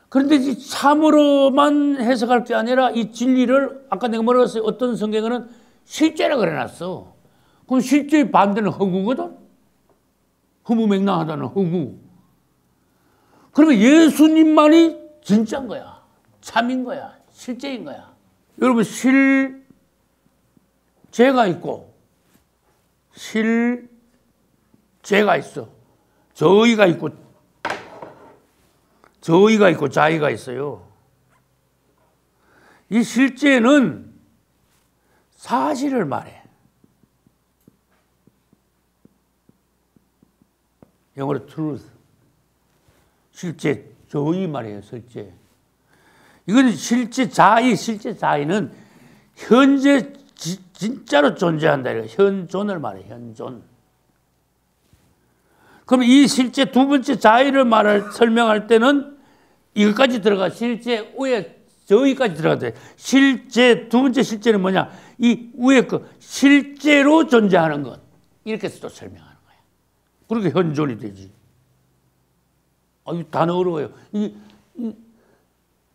그런데 이 참으로만 해석할 게 아니라 이 진리를 아까 내가 뭐라고 했어요? 어떤 성경에는 실제라 그래놨어. 그럼 실제의 반대는 허구거든. 허무맹랑하다는 허구. 그러면 예수님만이 진짜인 거야. 참인 거야. 실제인 거야. 여러분 실제가 있고 실제가 있어. 저의가 있고 자의가 있어요. 이 실제는 사실을 말해. 영어로 truth. 실제, 저의 말이에요, 실제. 이건 실제 자의는 현재 진짜로 존재한다. 현존을 말해, 현존. 그럼 이 실제 두 번째 자의를 설명할 때는 이것까지 들어가. 실제 위에 저의까지 들어가야 돼. 실제, 두 번째 실제는 뭐냐? 이 위에 거, 실제로 존재하는 것. 이렇게 또 설명하는 거야. 그렇게 현존이 되지. 이 단어 어려워요. 이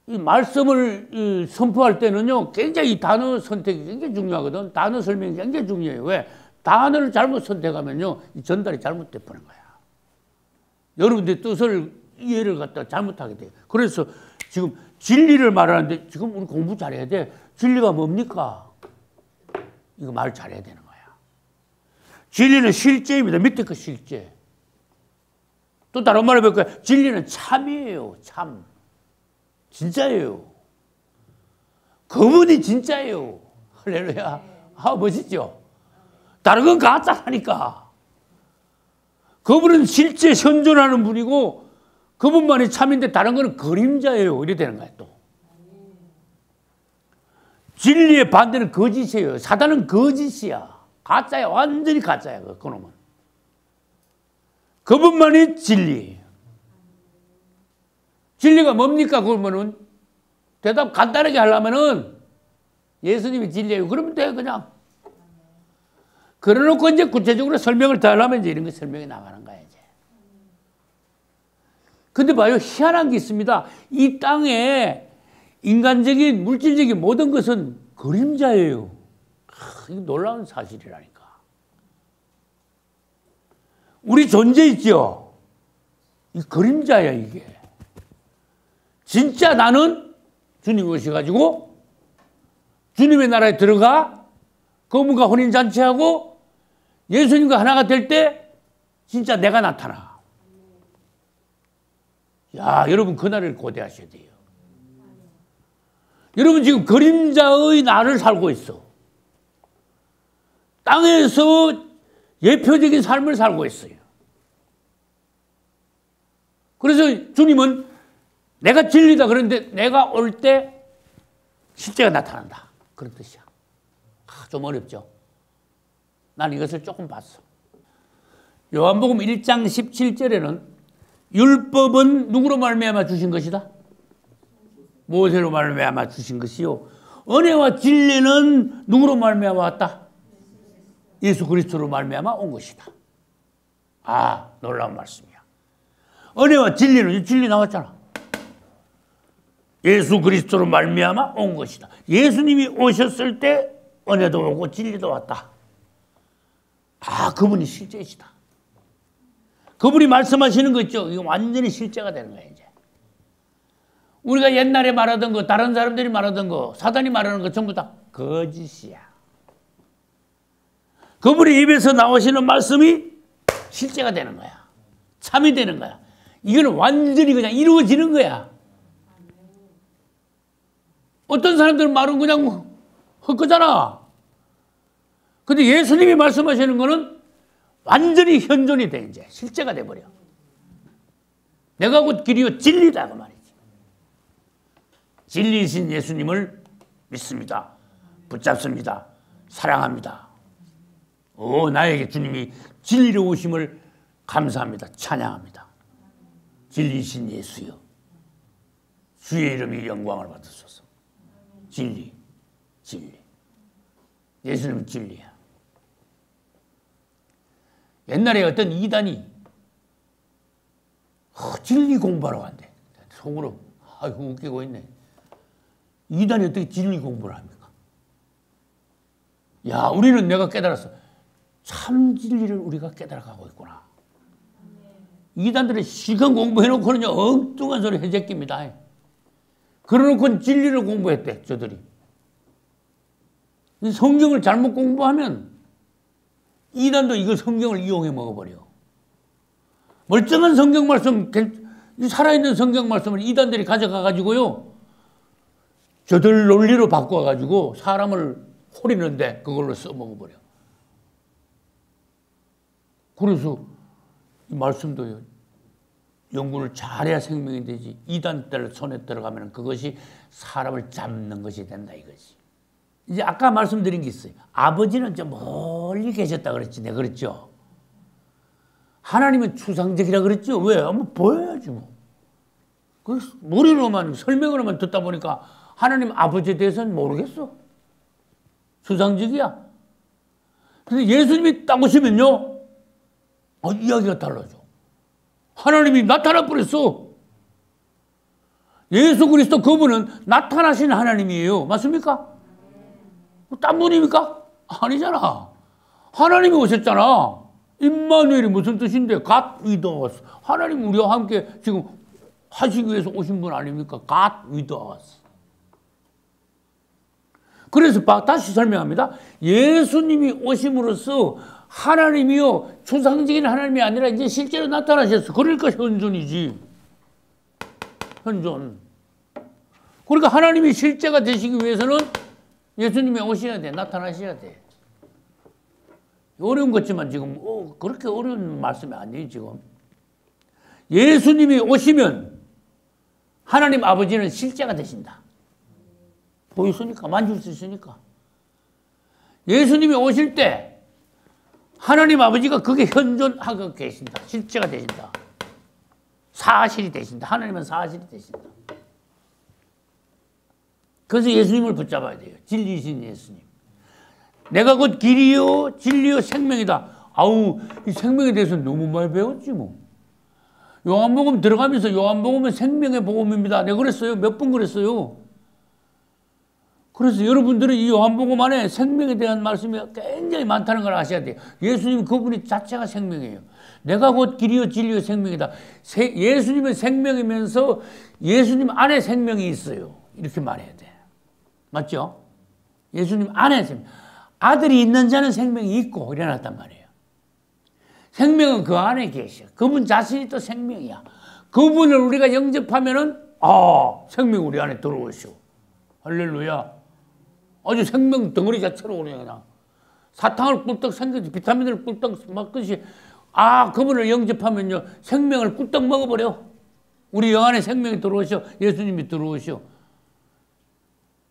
말씀을 선포할 때는요, 굉장히 단어 선택이 굉장히 중요하거든. 단어 설명이 굉장히 중요해요. 왜? 단어를 잘못 선택하면요, 이 전달이 잘못돼 버린 거야. 여러분들의 뜻을 이해를 갖다 잘못하게 돼요. 그래서 지금 진리를 말하는데 지금 우리 공부 잘해야 돼. 진리가 뭡니까? 이거 말 잘해야 되는 거야. 진리는 실제입니다. 밑에 거 실제. 또 다른 말로 볼까요? 진리는 참이에요. 참. 진짜예요. 그분이 진짜예요. 할렐루야. 아, 멋있죠? 다른 건 가짜라니까. 그분은 실제 현존하는 분이고 그분만이 참인데 다른 거는 그림자예요. 이렇게 되는 거예요, 또. 진리의 반대는 거짓이에요. 사단은 거짓이야. 가짜야. 완전히 가짜야, 그놈은. 그분만이 진리예요. 진리가 뭡니까? 그러면은 대답 간단하게 하려면은 예수님이 진리예요. 그러면 돼, 그냥. 그래놓고 이제 구체적으로 설명을 더 하려면 이제 이런 거 설명이 나가는 거야, 이제. 근데 봐요. 희한한 게 있습니다. 이 땅에 인간적인, 물질적인 모든 것은 그림자예요. 이거 놀라운 사실이라니까. 우리 존재 있죠? 이 그림자야, 이게. 진짜 나는 주님이 오셔가지고 주님의 나라에 들어가 그분과 혼인잔치하고 예수님과 하나가 될 때 진짜 내가 나타나. 야, 여러분 그날을 고대하셔야 돼요. 여러분 지금 그림자의 나를 살고 있어. 땅에서 예표적인 삶을 살고 있어요. 그래서 주님은 내가 진리다 그런데 내가 올 때 실제가 나타난다. 그런 뜻이야. 좀 어렵죠? 난 이것을 조금 봤어. 요한복음 1장 17절에는 율법은 누구로 말미암아 주신 것이다? 모세로 말미암아 주신 것이요. 은혜와 진리는 누구로 말미암아 왔다? 예수 그리스도로 말미암아 온 것이다. 아, 놀라운 말씀이야. 은혜와 진리는 진리 나왔잖아. 예수 그리스도로 말미암아 온 것이다. 예수님이 오셨을 때 은혜도 오고 진리도 왔다. 아, 그분이 실제이시다. 그분이 말씀하시는 거 있죠? 이거 완전히 실제가 되는 거예요, 이제. 우리가 옛날에 말하던 거, 다른 사람들이 말하던 거, 사단이 말하는 거 전부 다 거짓이야. 그분의 입에서 나오시는 말씀이 실제가 되는 거야. 참이 되는 거야. 이거는 완전히 그냥 이루어지는 거야. 어떤 사람들은 말은 그냥 헛거잖아. 근데 예수님이 말씀하시는 거는 완전히 현존이 돼, 이제. 실제가 돼버려. 내가 곧 길이요 진리다, 그 말이지. 진리이신 예수님을 믿습니다. 붙잡습니다. 사랑합니다. 오, 나에게 주님이 진리로 오심을 감사합니다. 찬양합니다. 진리이신 예수여. 주의 이름이 영광을 받으소서. 진리, 진리. 예수님은 진리야. 옛날에 어떤 이단이 진리 공부하러 간대. 속으로 아이고 웃기고 있네. 이단이 어떻게 진리 공부를 합니까? 야, 우리는 내가 깨달았어. 참 진리를 우리가 깨달아가고 있구나. 이단들은 시간 공부해놓고는 엉뚱한 소리 해제깁니다. 그러놓고 진리를 공부했대, 저들이. 성경을 잘못 공부하면 이단도 이거 성경을 이용해 먹어버려. 멀쩡한 성경 말씀, 살아있는 성경 말씀을 이단들이 가져가가지고요, 저들 논리로 바꿔가지고 사람을 호리는데 그걸로 써먹어버려. 그래서 이 말씀도요, 연구를 잘해야 생명이 되지. 이단들 손에 들어가면 그것이 사람을 잡는 것이 된다, 이거지. 이제 아까 말씀드린 게 있어요. 아버지는 좀 멀리 계셨다 그랬지, 내가 그랬죠. 하나님은 추상적이라 그랬죠. 왜? 한번 보여야지 뭐. 그 머리로만 설명으로만 듣다 보니까 하나님 아버지에 대해서는 모르겠어. 추상적이야. 근데 예수님이 딱 오시면요, 이야기가 달라져. 하나님이 나타나 버렸어. 예수 그리스도 그분은 나타나신 하나님이에요. 맞습니까? 딴 분입니까? 아니잖아. 하나님이 오셨잖아. 임마누엘이 무슨 뜻인데? God with us. 하나님 우리와 함께 지금 하시기 위해서 오신 분 아닙니까? God with us. 그래서 다시 설명합니다. 예수님이 오심으로써 하나님이요, 추상적인 하나님이 아니라 이제 실제로 나타나셨어. 그러니까 현존이지. 현존. 그러니까 하나님이 실제가 되시기 위해서는 예수님이 오셔야 돼. 나타나셔야 돼. 어려운 거지만 지금 그렇게 어려운 말씀이 아니에요. 지금 예수님이 오시면 하나님 아버지는 실제가 되신다. 보이시니까, 만질 수 있으니까. 예수님이 오실 때 하나님 아버지가 그게 현존하고 계신다. 실제가 되신다. 사실이 되신다. 하나님은 사실이 되신다. 그래서 예수님을 붙잡아야 돼요. 진리이신 예수님. 내가 곧 길이요 진리요 생명이다. 아우, 이 생명에 대해서 너무 많이 배웠지 뭐. 요한복음 들어가면서 요한복음은 생명의 복음입니다. 내가 그랬어요. 몇 번 그랬어요. 그래서 여러분들은 이 요한복음 안에 생명에 대한 말씀이 굉장히 많다는 걸 아셔야 돼요. 예수님 그분이 자체가 생명이에요. 내가 곧 길이요 진리요 생명이다. 예수님은 생명이면서 예수님 안에 생명이 있어요. 이렇게 말해야 돼. 맞죠? 예수님 안에 생명. 아들이 있는 자는 생명이 있고 일어났단 말이에요. 생명은 그 안에 계셔. 그분 자신이 또 생명이야. 그분을 우리가 영접하면은 생명 우리 안에 들어오시오. 할렐루야. 아주 생명 덩어리 자체로 그냥 사탕을 꿀떡 생겨서 비타민을 꿀떡 먹듯이 그분을 영접하면요 생명을 꿀떡 먹어버려. 우리 영 안에 생명이 들어오시오. 예수님이 들어오시오.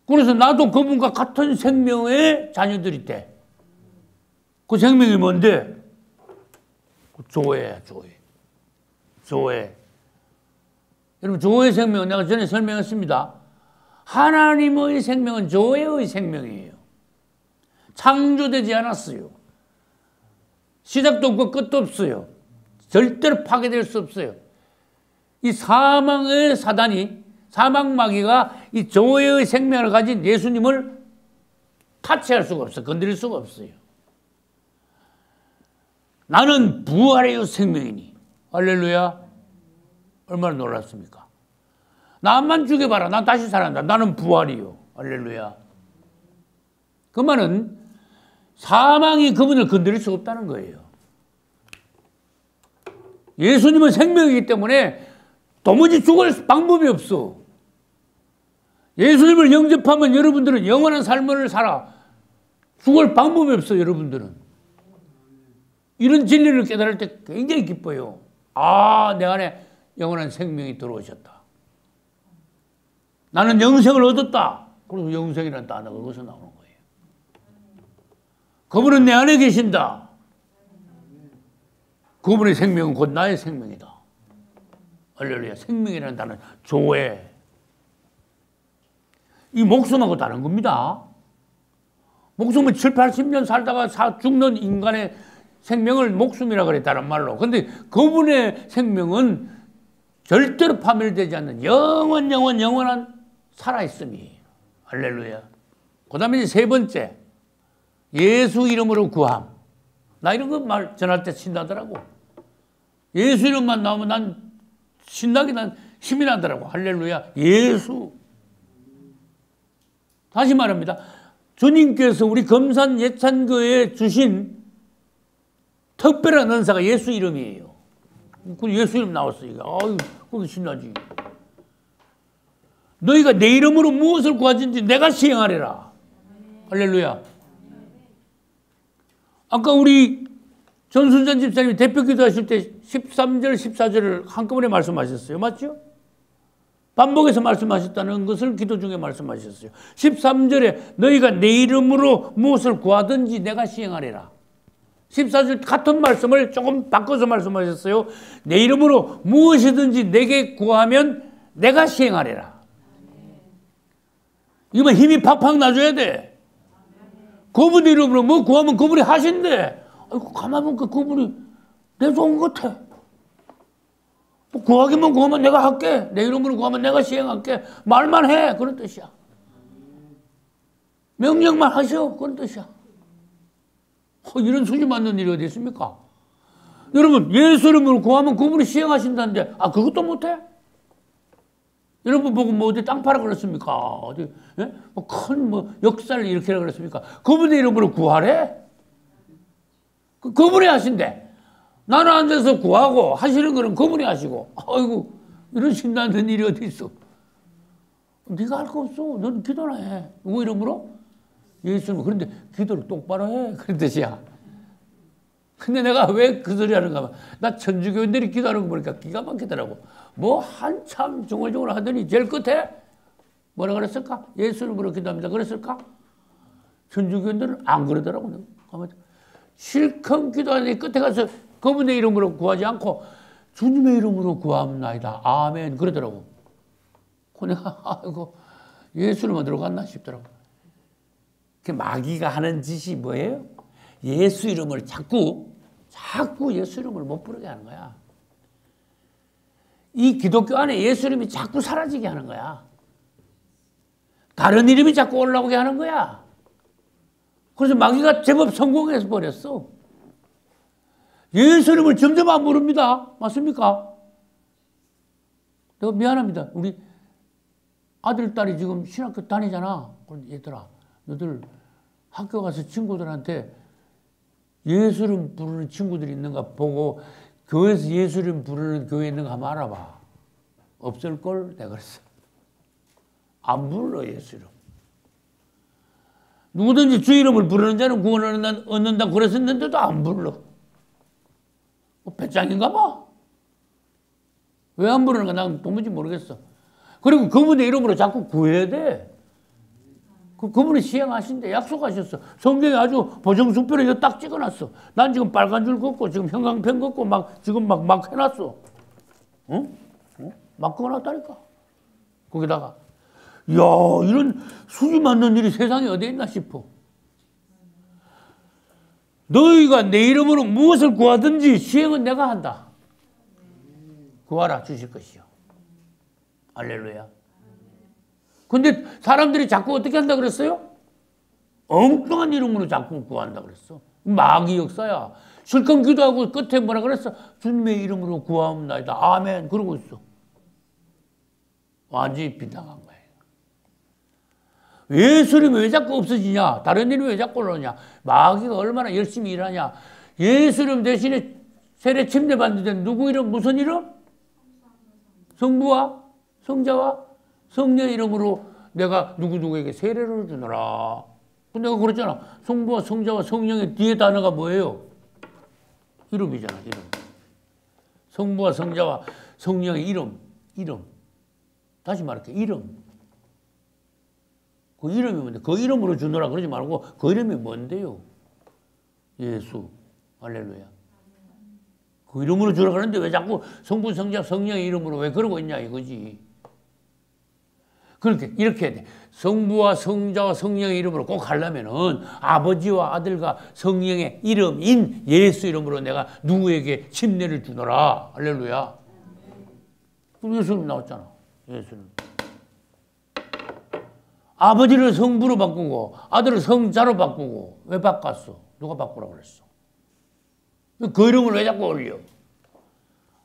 그래서 나도 그분과 같은 생명의 자녀들이 돼. 그 생명이 뭔데? 조회야, 조회. 조회. 여러분, 조회의 생명은 내가 전에 설명했습니다. 하나님의 생명은 조회의 생명이에요. 창조되지 않았어요. 시작도 없고 끝도 없어요. 절대로 파괴될 수 없어요. 이 사망의 사단이, 사망마귀가 이 조회의 생명을 가진 예수님을 타치할 수가 없어요. 건드릴 수가 없어요. 나는 부활의 생명이니. 할렐루야. 얼마나 놀랍습니까? 나만 죽여봐라. 난 다시 살아난다. 나는 부활이요. 할렐루야. 그 말은 사망이 그분을 건드릴 수 없다는 거예요. 예수님은 생명이기 때문에 도무지 죽을 방법이 없어. 예수님을 영접하면 여러분들은 영원한 삶을 살아. 죽을 방법이 없어, 여러분들은. 이런 진리를 깨달을 때 굉장히 기뻐요. 내 안에 영원한 생명이 들어오셨다. 나는 영생을 얻었다. 그래서 영생이라는 단어가 거기서 나오는 거예요. 그분은 내 안에 계신다. 그분의 생명은 곧 나의 생명이다. 할렐루야. 생명이라는 단어는 조회. 이 목숨하고 다른 겁니다. 목숨은 7, 80년 살다가 죽는 인간의 생명을 목숨이라고 그랬다는 말로. 근데 그분의 생명은 절대로 파멸되지 않는 영원한 살아있음이. 할렐루야. 그 다음에 이제 세 번째. 예수 이름으로 구함. 나 이런 거 말 전할 때 신나더라고. 예수 이름만 나오면 난 신나게 난 힘이 나더라고. 할렐루야. 예수. 다시 말합니다. 주님께서 우리 금산 예찬교회에 주신 특별한 은사가 예수 이름이에요. 그 예수 이름 나왔어요. 그게 신나지. 너희가 내 이름으로 무엇을 구하든지 내가 시행하리라. 할렐루야. 아까 우리 전순전 집사님이 대표 기도하실 때 13절, 14절을 한꺼번에 말씀하셨어요. 맞죠? 반복해서 말씀하셨다는 것을 기도 중에 말씀하셨어요. 13절에 너희가 내 이름으로 무엇을 구하든지 내가 시행하리라. 14절 같은 말씀을 조금 바꿔서 말씀하셨어요. 내 이름으로 무엇이든지 내게 구하면 내가 시행하리라. 이거만 힘이 팍팍 나줘야 돼. 그분 이름으로 뭐 구하면 그분이 하신대. 아이고, 가만히 보니까 그분이 내 좋은 것 같아. 뭐 구하기만 구하면 내가 할게. 내 이름으로 구하면 내가 시행할게. 말만 해. 그런 뜻이야. 명령만 하셔. 그런 뜻이야. 이런 수준 맞는 일이 어디 있습니까? 여러분, 예수 이름으로 구하면 그분이 시행하신다는데, 그것도 못해? 여러분 보고 뭐 어디 땅 파라 그랬습니까? 어디, 예? 큰 역사를 일으키라 그랬습니까? 그분의 이름으로 구하래? 그분이 하신대. 나는 앉아서 구하고 하시는 거는 그분이 하시고. 아이고, 이런 신나는 일이 어디 있어. 네가 할 거 없어. 넌 기도나 해. 누구 이름으로? 예수님. 그런데 기도를 똑바로 해. 그런 뜻이야. 근데 내가 왜 그 소리 하는가 봐. 나 천주교인들이 기도하는 거 보니까 기가 막히더라고. 뭐 한참 중얼중얼 하더니 제일 끝에 뭐라 그랬을까? 예수님으로 기도합니다. 그랬을까? 천주교인들은 안 그러더라고. 실컷 기도하더니 끝에 가서 그분의 이름으로 구하지 않고 주님의 이름으로 구합나이다. 아멘. 그러더라고. 내가 아이고 예수님만 들어갔나 싶더라고. 그 마귀가 하는 짓이 뭐예요? 예수 이름을 자꾸 예수 이름을 못 부르게 하는 거야. 이 기독교 안에 예수 이름이 자꾸 사라지게 하는 거야. 다른 이름이 자꾸 올라오게 하는 거야. 그래서 마귀가 제법 성공해서 버렸어. 예수 이름을 점점 안 부릅니다. 맞습니까? 내가 미안합니다. 우리 아들, 딸이 지금 신학교 다니잖아. 얘들아, 너들 학교 가서 친구들한테 예수 이름 부르는 친구들이 있는가 보고 교회에서 예수 이름 부르는 교회 있는가 한번 알아봐. 없을걸? 내가 그랬어. 안 불러, 예수 이름. 누구든지 주 이름을 부르는 자는 구원을 얻는다 그랬었는데도 안 불러. 뭐 배짱인가 봐. 왜 안 부르는가 난 도무지 모르겠어. 그리고 그분의 이름으로 자꾸 구해야 돼. 그분이 시행하신대. 약속하셨어. 성경에 아주 보정수표를 이거 딱 찍어놨어. 난 지금 빨간 줄 긋고 지금 형광펜 긋고 지금 막 해놨어. 응? 막 그어놨다니까. 거기다가. 이야, 이런 수지 맞는 일이 세상에 어디 있나 싶어. 너희가 내 이름으로 무엇을 구하든지 시행은 내가 한다. 구하라 주실 것이요. 할렐루야. 근데 사람들이 자꾸 어떻게 한다 그랬어요? 엉뚱한 이름으로 자꾸 구한다 그랬어. 마귀 역사야. 실컷 기도하고 끝에 뭐라 그랬어? 주님의 이름으로 구하옵나이다. 아멘. 그러고 있어. 완전히 빗나간 거예요. 예수 이름이 왜 자꾸 없어지냐? 다른 이름이 왜 자꾸 올라오냐? 마귀가 얼마나 열심히 일하냐? 예수 이름 대신에 세례 침례받는 데는 누구 이름? 무슨 이름? 성부와 성자와 성령의 이름으로 내가 누구에게 세례를 주노라. 근데 내가 그랬잖아. 성부와 성자와 성령의 뒤에 단어가 뭐예요? 이름이잖아. 이름. 성부와 성자와 성령의 이름. 다시 말할게. 이름. 그 이름이 뭔데? 그 이름으로 주노라 그러지 말고 그 이름이 뭔데요? 예수. 할렐루야. 그 이름으로 주라 그러는데 왜 자꾸 성부, 성자, 성령의 이름으로 왜 그러고 있냐 이거지. 그렇게 이렇게 해야 돼. 성부와 성자와 성령의 이름으로 꼭 하려면은 아버지와 아들과 성령의 이름인 예수 이름으로 내가 누구에게 침례를 주노라. 할렐루야. 예수님 나왔잖아. 예수님. 아버지를 성부로 바꾸고 아들을 성자로 바꾸고 왜 바꿨어? 누가 바꾸라고 그랬어? 그 이름을 왜 자꾸 올려?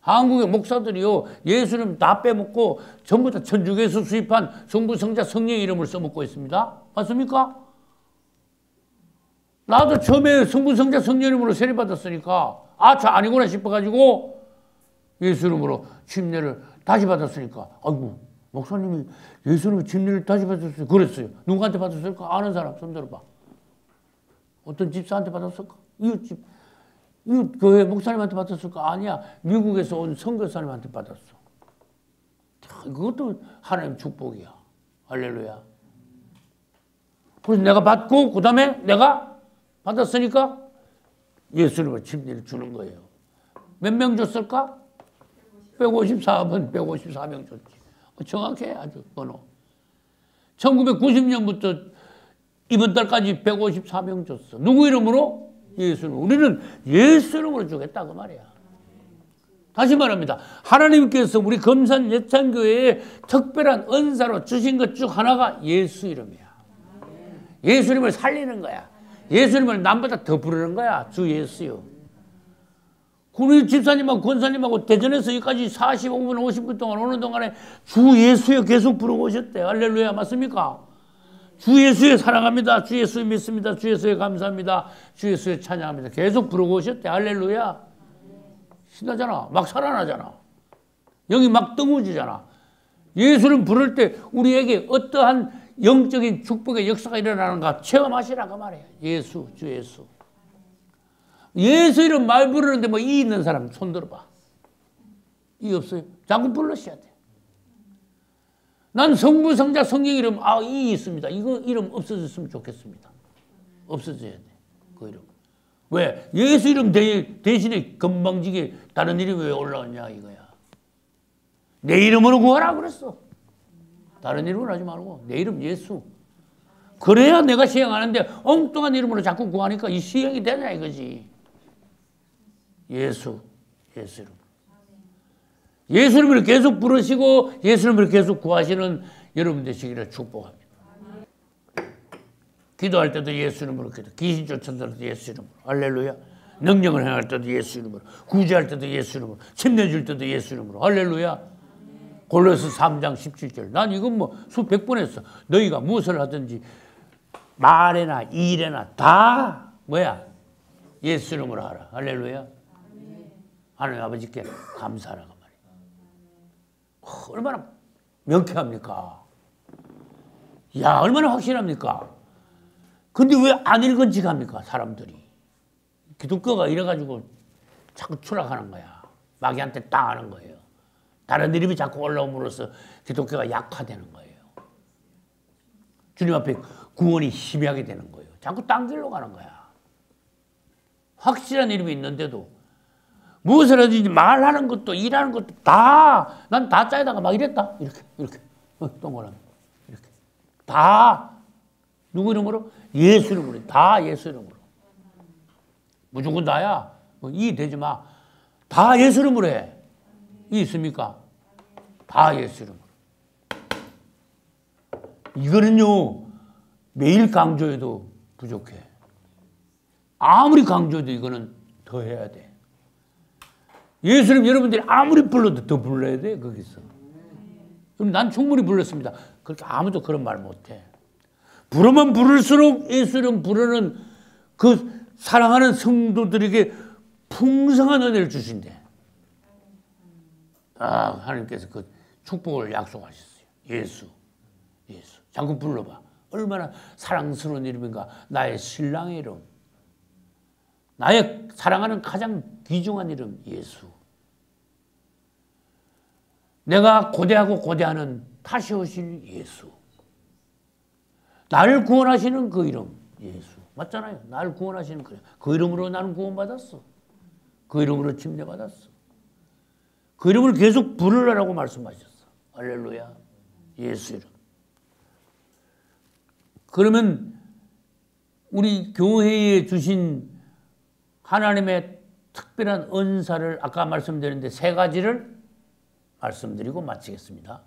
한국의 목사들이요, 예수님 다 빼먹고 전부 다 천주교에서 수입한 성부, 성자, 성령의 이름을 써먹고 있습니다. 맞습니까? 나도 처음에 성부, 성자, 성령 이름으로 세례받았으니까 저 아니구나 싶어가지고 예수 이름으로 침례를 다시 받았으니까 아이고 목사님이 예수 이름으로 침례를 다시 받았어요. 그랬어요. 누구한테 받았을까? 아는 사람 손 들어봐. 어떤 집사한테 받았을까? 이웃집. 이웃 교회 목사님한테 받았을까? 아니야. 미국에서 온 선교사님한테 받았어. 그것도 하나님 축복이야. 할렐루야. 그래서 내가 받고 그 다음에 내가 받았으니까 예수님을 침례를 주는 거예요. 몇 명 줬을까? 154번 154명 줬지. 정확해 아주 번호. 1990년부터 이번 달까지 154명 줬어. 누구 이름으로? 예수님. 우리는 예수 이름으로 주겠다 그 말이야. 다시 말합니다. 하나님께서 우리 금산 예찬교회에 특별한 은사로 주신 것 중 하나가 예수 이름이야. 예수 이름을 살리는 거야. 예수 이름을 남보다 더 부르는 거야. 주 예수요. 우리 집사님하고 권사님하고 대전에서 여기까지 45분 50분 동안 오는 동안에 주 예수요 계속 부르고 오셨대. 할렐루야. 맞습니까? 주 예수에 사랑합니다. 주 예수에 믿습니다. 주 예수에 감사합니다. 주 예수에 찬양합니다. 계속 부르고 오셨대. 할렐루야. 신나잖아. 막 살아나잖아. 영이 막 떠무지잖아. 예수를 부를 때 우리에게 어떠한 영적인 축복의 역사가 일어나는가 체험하시라 그 말이에요. 예수, 주 예수. 예수 이름 말 부르는데 뭐 이 있는 사람 손 들어봐. 이 없어요? 자꾸 불러셔야 돼. 난 성부, 성자, 성령 이름 이 있습니다. 이거 이름 없어졌으면 좋겠습니다. 없어져야 돼. 그 이름. 왜? 예수 이름 대신에 건방지게 다른 이름이 왜 올라왔냐 이거야. 내 이름으로 구하라 그랬어. 다른 이름으로 하지 말고 내 이름 예수. 그래야 내가 시행하는데 엉뚱한 이름으로 자꾸 구하니까 이 시행이 되냐 이거지. 예수. 예수 이름. 예수 이름을 계속 부르시고 예수 이름을 계속 구하시는 여러분 되시기를 축복합니다. 기도할 때도 예수 이름으로 기도. 귀신 쫓아낼 때도 예수 이름으로. 할렐루야. 능력을 행할 때도 예수 이름으로. 구제할 때도 예수 이름으로. 침내줄 때도 예수 이름으로. 할렐루야. 골로새 3장 17절. 난 이건 뭐 수백 번 했어. 너희가 무엇을 하든지 말에나 일에나 다 뭐야? 예수 이름으로 하라. 할렐루야. 하나님 아버지께 감사하라. 얼마나 명쾌합니까? 야, 얼마나 확실합니까? 근데 왜 안 읽은 척 합니까, 사람들이? 기독교가 이래가지고 자꾸 추락하는 거야. 마귀한테 당하는 거예요. 다른 이름이 자꾸 올라옴으로써 기독교가 약화되는 거예요. 주님 앞에 구원이 희미하게 되는 거예요. 자꾸 딴 길로 가는 거야. 확실한 이름이 있는데도 무엇을 하든지 말하는 것도 일하는 것도 다 난 다 짜에다가 막 이랬다. 이렇게 동그라미 이렇게 다 누구 이름으로? 예수 이름으로. 다 예수 이름으로. 무조건 다야. 이 되지 마. 다 예수 이름으로 해. 이 있습니까? 다 예수 이름으로. 이거는요 매일 강조해도 부족해. 아무리 강조해도 이거는 더 해야 돼. 예수님 여러분들이 아무리 불러도 더 불러야 돼 거기서. 그럼 난 충분히 불렀습니다. 그렇게 아무도 그런 말 못해. 부르면 부를수록 예수 이름 부르는 그 사랑하는 성도들에게 풍성한 은혜를 주신대. 하나님께서 그 축복을 약속하셨어요. 예수. 자꾸 불러봐. 얼마나 사랑스러운 이름인가. 나의 신랑의 이름. 나의 사랑하는 가장 귀중한 이름 예수. 내가 고대하고 고대하는 다시 오실 예수. 나를 구원하시는 그 이름 예수. 맞잖아요. 나를 구원하시는 그 이름으로 나는 구원받았어. 그 이름으로 침례받았어. 그 이름을 계속 부르라고 말씀하셨어. 할렐루야. 예수 이름. 그러면 우리 교회에 주신 하나님의 특별한 은사를 아까 말씀드렸는데 세 가지를 말씀드리고 마치겠습니다.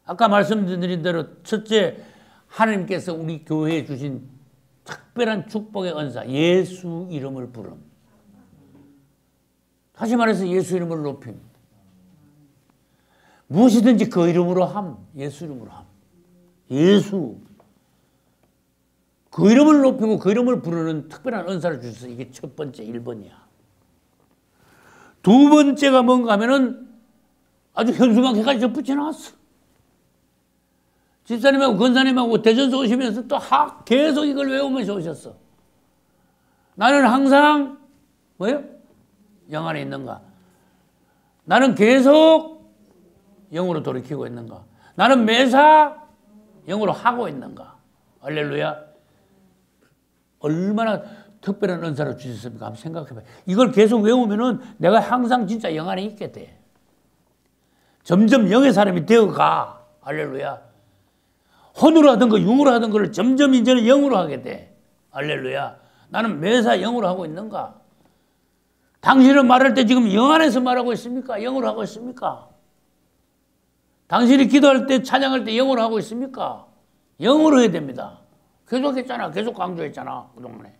아까 말씀드린 대로 첫째, 하나님께서 우리 교회에 주신 특별한 축복의 은사, 예수 이름을 부름. 다시 말해서 예수 이름을 높임. 무엇이든지 그 이름으로 함, 예수 이름으로 함. 예수. 그 이름을 높이고 그 이름을 부르는 특별한 은사를 주셔서 이게 첫 번째 1번이야. 두 번째가 뭔가 하면은 아주 현수막해까지 저 붙여놨어. 집사님하고 권사님하고 대전서 오시면서 또 계속 이걸 외우면서 오셨어. 나는 항상 뭐예요? 영 안에 있는가? 나는 계속 영으로 돌이키고 있는가? 나는 매사 영으로 하고 있는가? 할렐루야. 얼마나 특별한 은사를 주셨습니까? 한번 생각해봐요. 이걸 계속 외우면은 내가 항상 진짜 영 안에 있게 돼. 점점 영의 사람이 되어가. 할렐루야. 혼으로 하던 거, 융으로 하던 거를 점점 이제는 영으로 하게 돼. 할렐루야. 나는 매사 영으로 하고 있는가? 당신은 말할 때 지금 영 안에서 말하고 있습니까? 영으로 하고 있습니까? 당신이 기도할 때, 찬양할 때 영으로 하고 있습니까? 영으로 해야 됩니다. 계속 했잖아. 계속 강조했잖아. 그동안에.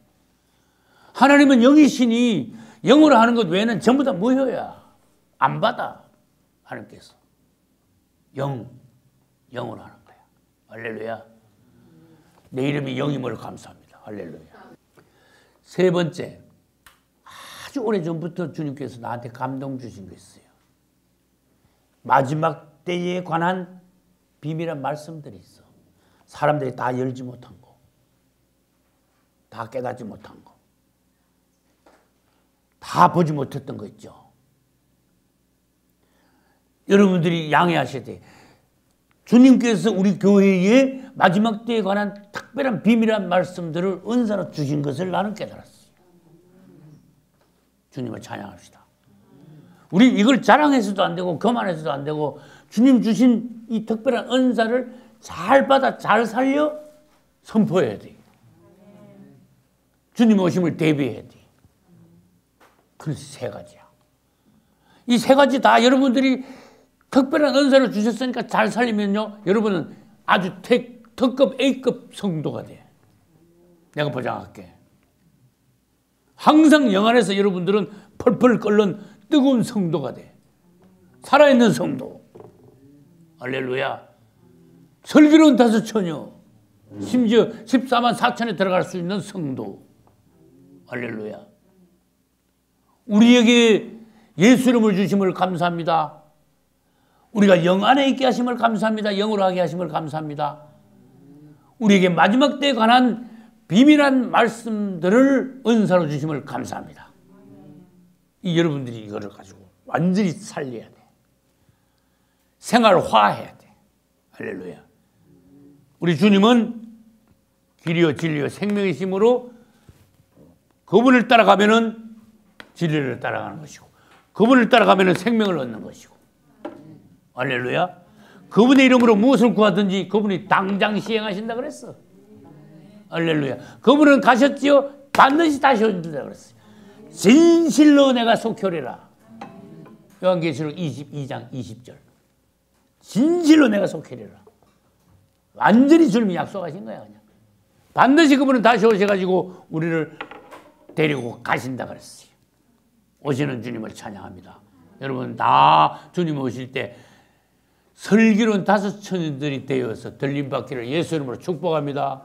하나님은 영이시니 영으로 하는 것 외에는 전부 다 무효야. 안 받아. 하나님께서. 영으로 하는 거야. 할렐루야. 내 이름이 영임을 감사합니다. 할렐루야. 세 번째, 아주 오래전부터 주님께서 나한테 감동 주신 게 있어요. 마지막 때에 관한 비밀한 말씀들이 있어. 사람들이 다 열지 못한 거, 다 깨닫지 못한 거, 다 보지 못했던 거 있죠. 여러분들이 양해하셔야 돼. 주님께서 우리 교회에 마지막 때에 관한 특별한 비밀한 말씀들을 은사로 주신 것을 나는 깨달았어요. 주님을 찬양합시다. 우리 이걸 자랑해서도 안 되고 교만해서도 안 되고 주님 주신 이 특별한 은사를 잘 받아 잘 살려 선포해야 돼. 주님 오심을 대비해야 돼. 그래서 세 가지야. 이 세 가지 다 여러분들이 특별한 은사를 주셨으니까 잘 살리면요, 여러분은 아주 특급 A급 성도가 돼. 내가 보장할게. 항상 영 안에서 여러분들은 펄펄 끓는 뜨거운 성도가 돼. 살아있는 성도. 할렐루야. 슬기로운 다섯 처녀. 심지어 14만 4천에 들어갈 수 있는 성도. 할렐루야. 우리에게 예수 이름을 주심을 감사합니다. 우리가 영 안에 있게 하심을 감사합니다. 영으로 하게 하심을 감사합니다. 우리에게 마지막 때에 관한 비밀한 말씀들을 은사로 주심을 감사합니다. 이 여러분들이 이거를 가지고 완전히 살려야 돼. 생활화해야 돼. 할렐루야. 우리 주님은 길이요 진리요 생명이심으로 그분을 따라가면은 진리를 따라가는 것이고 그분을 따라가면은 생명을 얻는 것이고. 할렐루야. 그분의 이름으로 무엇을 구하든지 그분이 당장 시행하신다 그랬어. 할렐루야. 그분은 가셨지요. 반드시 다시 오신다 그랬어요. 진실로 내가 속혀리라. 요한계시록 22장 20절. 진실로 내가 속혀리라. 완전히 주님이 약속하신 거야. 그냥. 반드시 그분은 다시 오셔가지고 우리를 데리고 가신다 그랬어요. 오시는 주님을 찬양합니다. 여러분 다 주님 오실 때 슬기로운 다섯 처녀들이 되어서 들림받기를 예수 이름으로 축복합니다.